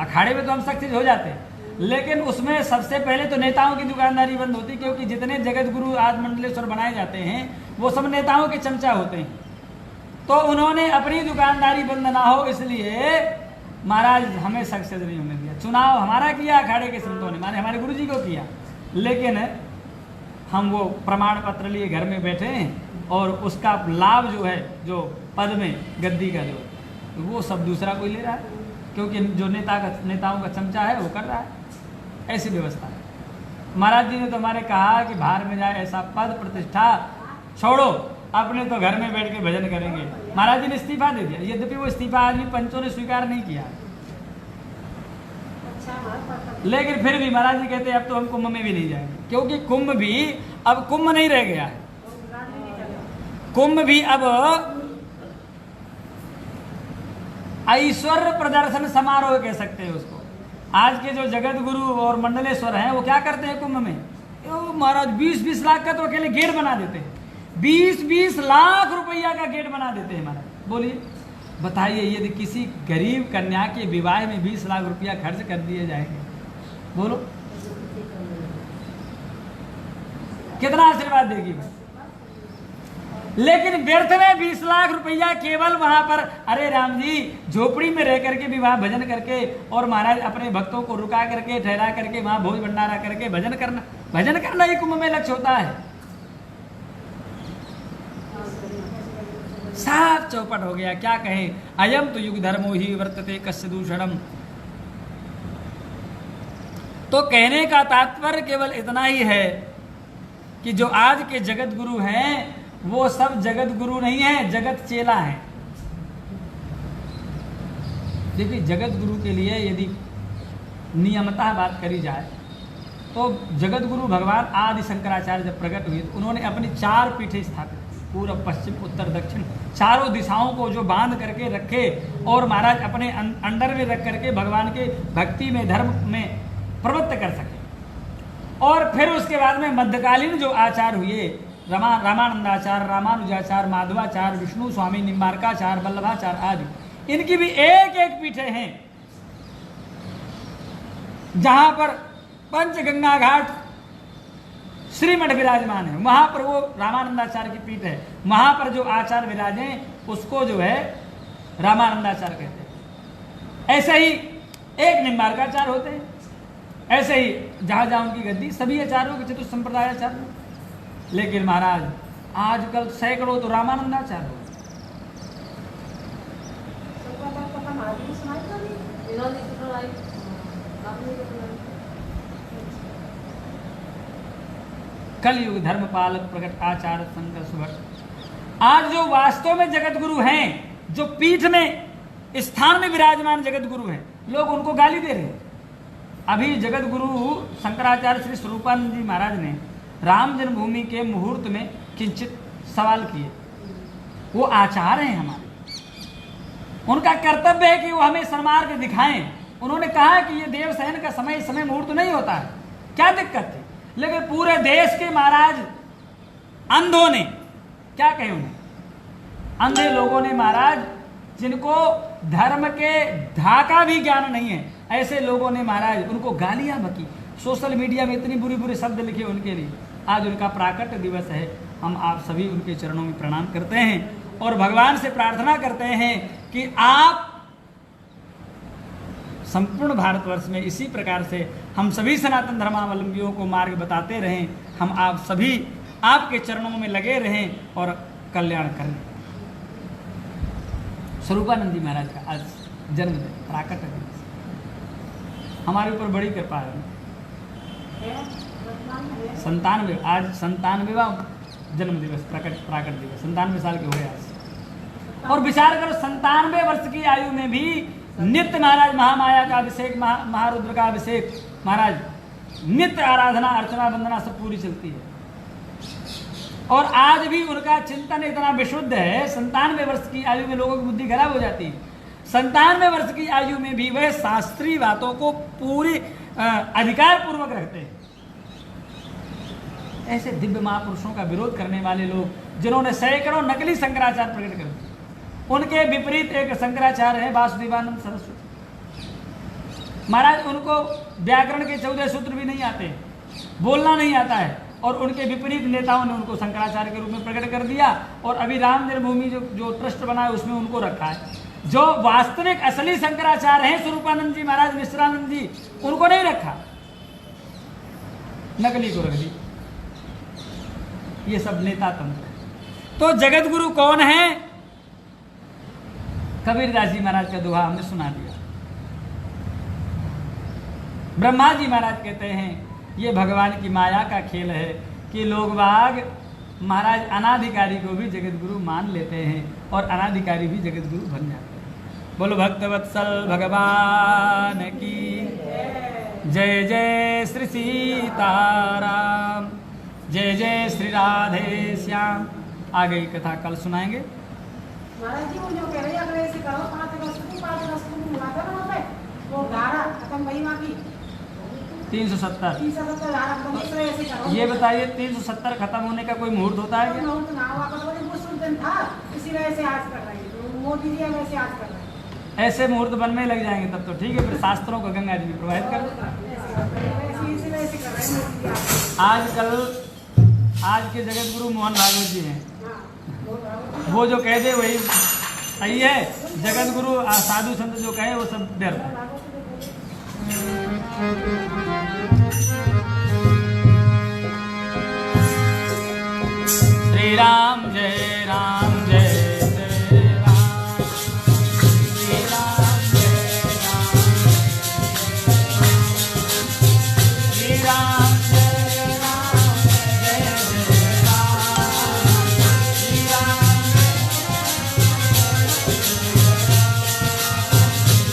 अखाड़े में तो हम सक्सेस हो जाते हैं, लेकिन उसमें सबसे पहले तो नेताओं की दुकानदारी बंद होती, क्योंकि जितने जगत गुरु आज मंडलेश्वर बनाए जाते हैं वो सब नेताओं के चमचा होते हैं। तो उन्होंने अपनी दुकानदारी बंद ना हो इसलिए महाराज हमें सक्सेस नहीं होने दिया। चुनाव हमारा किया अखाड़े के संतों ने, माने हमारे गुरुजी को किया, लेकिन हम वो प्रमाण पत्र लिए घर में बैठे हैं और उसका लाभ जो है, जो पद में गद्दी का जो, वो सब दूसरा कोई ले रहा है, क्योंकि जो नेताओं का चमचा है वो कर रहा है। ऐसी व्यवस्था है। महाराज जी ने तो हमारे कहा कि बाहर में जाए ऐसा पद प्रतिष्ठा छोड़ो, अपने तो घर में बैठ के भजन करेंगे। महाराज जी ने इस्तीफा दे दिया, यद्यपि वो इस्तीफा आदमी पंचों ने स्वीकार नहीं किया, लेकिन फिर भी महाराज जी कहते हैं अब तो हम कुंभ में भी नहीं जाएंगे, क्योंकि कुंभ भी अब कुंभ नहीं रह गया है। कुंभ भी अब ऐश्वर्य प्रदर्शन समारोह कह सकते हैं उसको। आज के जो जगत गुरु और मंडलेश्वर हैं वो क्या करते हैं कुंभ में, महाराज 20-20 लाख का तो अकेले गेट बना देते हैं, 20-20 लाख रुपया का गेट बना देते हैं महाराज। बोलिए बताइए, यदि किसी गरीब कन्या के विवाह में 20 लाख रुपया खर्च कर दिए जाएंगे, बोलो कितना आशीर्वाद देगी भाई। लेकिन व्यर्थ में 20 लाख रुपया केवल वहां पर, अरे राम जी झोपड़ी में रह करके विवाह भजन करके और महाराज अपने भक्तों को रुका करके ठहरा करके वहां भोज भंडारा करके भजन करना ही कुंभ में लक्ष्य होता है। साफ चौपट हो गया, क्या कहें। अयम तो युग धर्मो ही वर्तते कस्य दूषणम। तो कहने का तात्पर्य केवल इतना ही है कि जो आज के जगत गुरु हैं वो सब जगत गुरु नहीं है, जगत चेला है। देखिए जगत गुरु के लिए यदि नियमतः बात करी जाए तो जगत गुरु भगवान आदि शंकराचार्य जब प्रकट हुए तो उन्होंने अपनी 4 पीठें स्थापित, पूर्व पश्चिम उत्तर दक्षिण चारों दिशाओं को जो बांध करके रखे और महाराज अपने अंडर में रख करके भगवान के भक्ति में धर्म में प्रवृत्त कर सके। और फिर उसके बाद में मध्यकालीन जो आचार्य हुए, रामानंदाचार्य, रामानुजाचार्य, माधवाचार्य, विष्णु स्वामी, निम्बारकाचार्य, वल्लभाचार्य आदि, इनकी भी एक एक पीठें हैं जहां पर पंचगंगा घाट श्रीमठ विराजमान है, वहां पर वो रामानंदाचार्य की पीठ है, वहां पर जो आचार्य विराजे उसको जो है रामानंदाचार्य कहते हैं। ऐसे ही एक निम्बार्काचार्य होते हैं, ऐसे ही जहां जहां उनकी गद्दी सभी आचार्यों के चतुर्थ संप्रदाय आचार्य। लेकिन महाराज आजकल सैकड़ों तो रामानंदाचार्य हो। कलयुग धर्म पालक प्रकट आचार्य शंकर सुभट। आज जो वास्तव में जगत गुरु हैं, जो पीठ में स्थान में विराजमान जगत गुरु हैं, लोग उनको गाली दे रहे हैं। अभी जगत गुरु शंकराचार्य श्री स्वरूपानंद जी महाराज ने राम जन्मभूमि के मुहूर्त में किंचित सवाल किए। वो आचार्य हैं हमारे, उनका कर्तव्य है कि वो हमें सन्मार्ग दिखाएं। उन्होंने कहा कि ये देवसैन का समय मुहूर्त नहीं होता है, क्या दिक्कत थी? लेकिन पूरे देश के महाराज अंधों ने क्या कहे, उन्हें अंधे लोगों ने महाराज, जिनको धर्म के धाका भी ज्ञान नहीं है, ऐसे लोगों ने महाराज उनको गालियां बकी। सोशल मीडिया में इतनी बुरी बुरी शब्द लिखे उनके लिए। आज उनका प्राकट्य दिवस है, हम आप सभी उनके चरणों में प्रणाम करते हैं और भगवान से प्रार्थना करते हैं कि आप संपूर्ण भारतवर्ष में इसी प्रकार से हम सभी सनातन धर्मावलंबियों को मार्ग बताते रहें। हम आप सभी आपके चरणों में लगे रहें और कल्याण करें। स्वरूपानंद जी महाराज का आज जन्मदिन, प्राकट्य दिवस, हमारे ऊपर बड़ी कृपा है। 97 आज 97वां जन्म दिवस, प्राकट्य दिवस, 97 साल के हुए आज। और विचार करो 97 वर्ष की आयु में भी नित्य महाराज महामाया का अभिषेक, महारुद्र का अभिषेक, महाराज नित्य आराधना अर्चना वंदना सब पूरी चलती है। और आज भी उनका चिंतन इतना विशुद्ध है। 97 वर्ष की आयु में लोगों की बुद्धि खराब हो जाती है। 97 वर्ष की आयु में भी वह शास्त्रीय बातों को पूरी अधिकार पूर्वक रखते हैं। ऐसे दिव्य महापुरुषों का विरोध करने वाले लोग, जिन्होंने सैकड़ों नकली शंकराचार्य प्रकट कर दिए, उनके विपरीत एक शंकराचार्य है वासुदेवानंद सरस्वती महाराज। उनको व्याकरण के 14 सूत्र भी नहीं आते, बोलना नहीं आता है, और उनके विपरीत नेताओं ने उनको शंकराचार्य के रूप में प्रकट कर दिया। और अभी राम जन्मभूमि जो ट्रस्ट बना है उसमें उनको रखा है। जो वास्तविक असली शंकराचार्य हैं स्वरूपानंद जी महाराज, मिश्रानंद जी, उनको नहीं रखा, नकली को रख दी। ये सब नेता तंत्र। तो जगत गुरु कौन है? कबीरदास जी महाराज का दोहा हमने सुना दिया। ब्रह्मा जी महाराज कहते हैं ये भगवान की माया का खेल है कि लोग बाग महाराज अनाधिकारी को भी जगत गुरु मान लेते हैं और अनाधिकारी भी जगत गुरु बन जाते हैं। बोलो भक्तवत्सल भगवान की जय। जय श्री सीताराम, जय जय श्री राधे श्याम। आगे की कथा कल सुनाएंगे। महाराज जी वो जो कह रहे हैं अगर ऐसे करो 5 अगस्त को मुलाकात होता है वो धारा खत्म वही वहाँ की 370 धारा खत्म, इस तरह ऐसे करो। ये बताइए 370 खत्म होने का कोई मुहूर्त होता है क्या? मुहूर्त ना हुआ करता वो मुस्लिम दिन था, इसी वजह से आज कर रहे हैं। तो मोदी जी वैसे आज कर रहे हैं। ऐसे मुहूर्त बनने लग जाएंगे तब तो ठीक है, फिर शास्त्रों को गंगा जी में प्रवाहित कर दो। इसी वजह से कर रहे हैं मोदी जी आजकल आज के जगत गुरु मोहन भागवत जी हैं, वो जो कह दे वही सही है। जगत गुरु साधु संत जो कहे वो सब व्यर्थ है। श्री राम जय राम जय जय राम, श्री राम जय राम श्री राम जय राम जय जय राम, श्री राम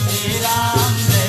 श्री राम जय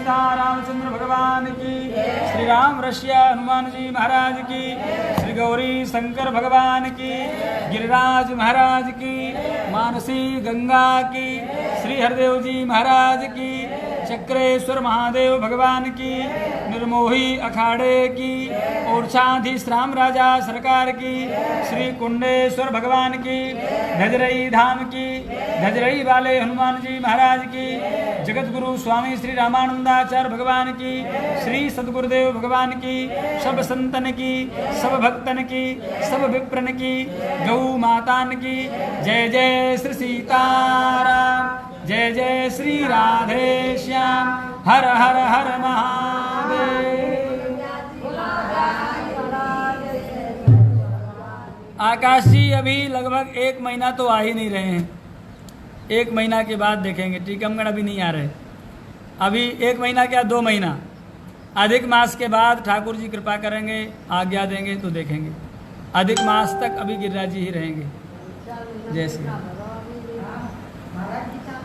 सीता रामचंद्र भगवान की, श्री राम रशिया हनुमान जी महाराज की, श्री गौरी शंकर भगवान की, गिरिराज महाराज की, मानसी गंगा की, श्री हरदेव जी महाराज की, चक्रेश्वर महादेव भगवान की, निर्मोही अखाड़े की, ओरछाधीश राम राजा सरकार की, श्री कुंडेश्वर भगवान की, धजरई धाम की, धजरई वाले हनुमान जी महाराज की, जगत गुरु स्वामी श्री रामानंदाचार्य भगवान की, श्री सदगुरुदेव भगवान की, सब संतन की, सब भक्तन की, सब विप्रन की, गौ मातान की। जय जय श्री सीताराम, जय जय श्री राधे श्याम, हर हर हर महादेव। आकाश जी अभी लगभग 1 महीना तो आ ही नहीं रहे हैं, 1 महीना के बाद देखेंगे। टीकमगढ़ अभी नहीं आ रहे, अभी 1 महीना क्या 2 महीना, अधिक मास के बाद ठाकुर जी कृपा करेंगे, आज्ञा देंगे तो देखेंगे। अधिक मास तक अभी गिरिराज जी ही रहेंगे। जय श्री राम। महाराज जी का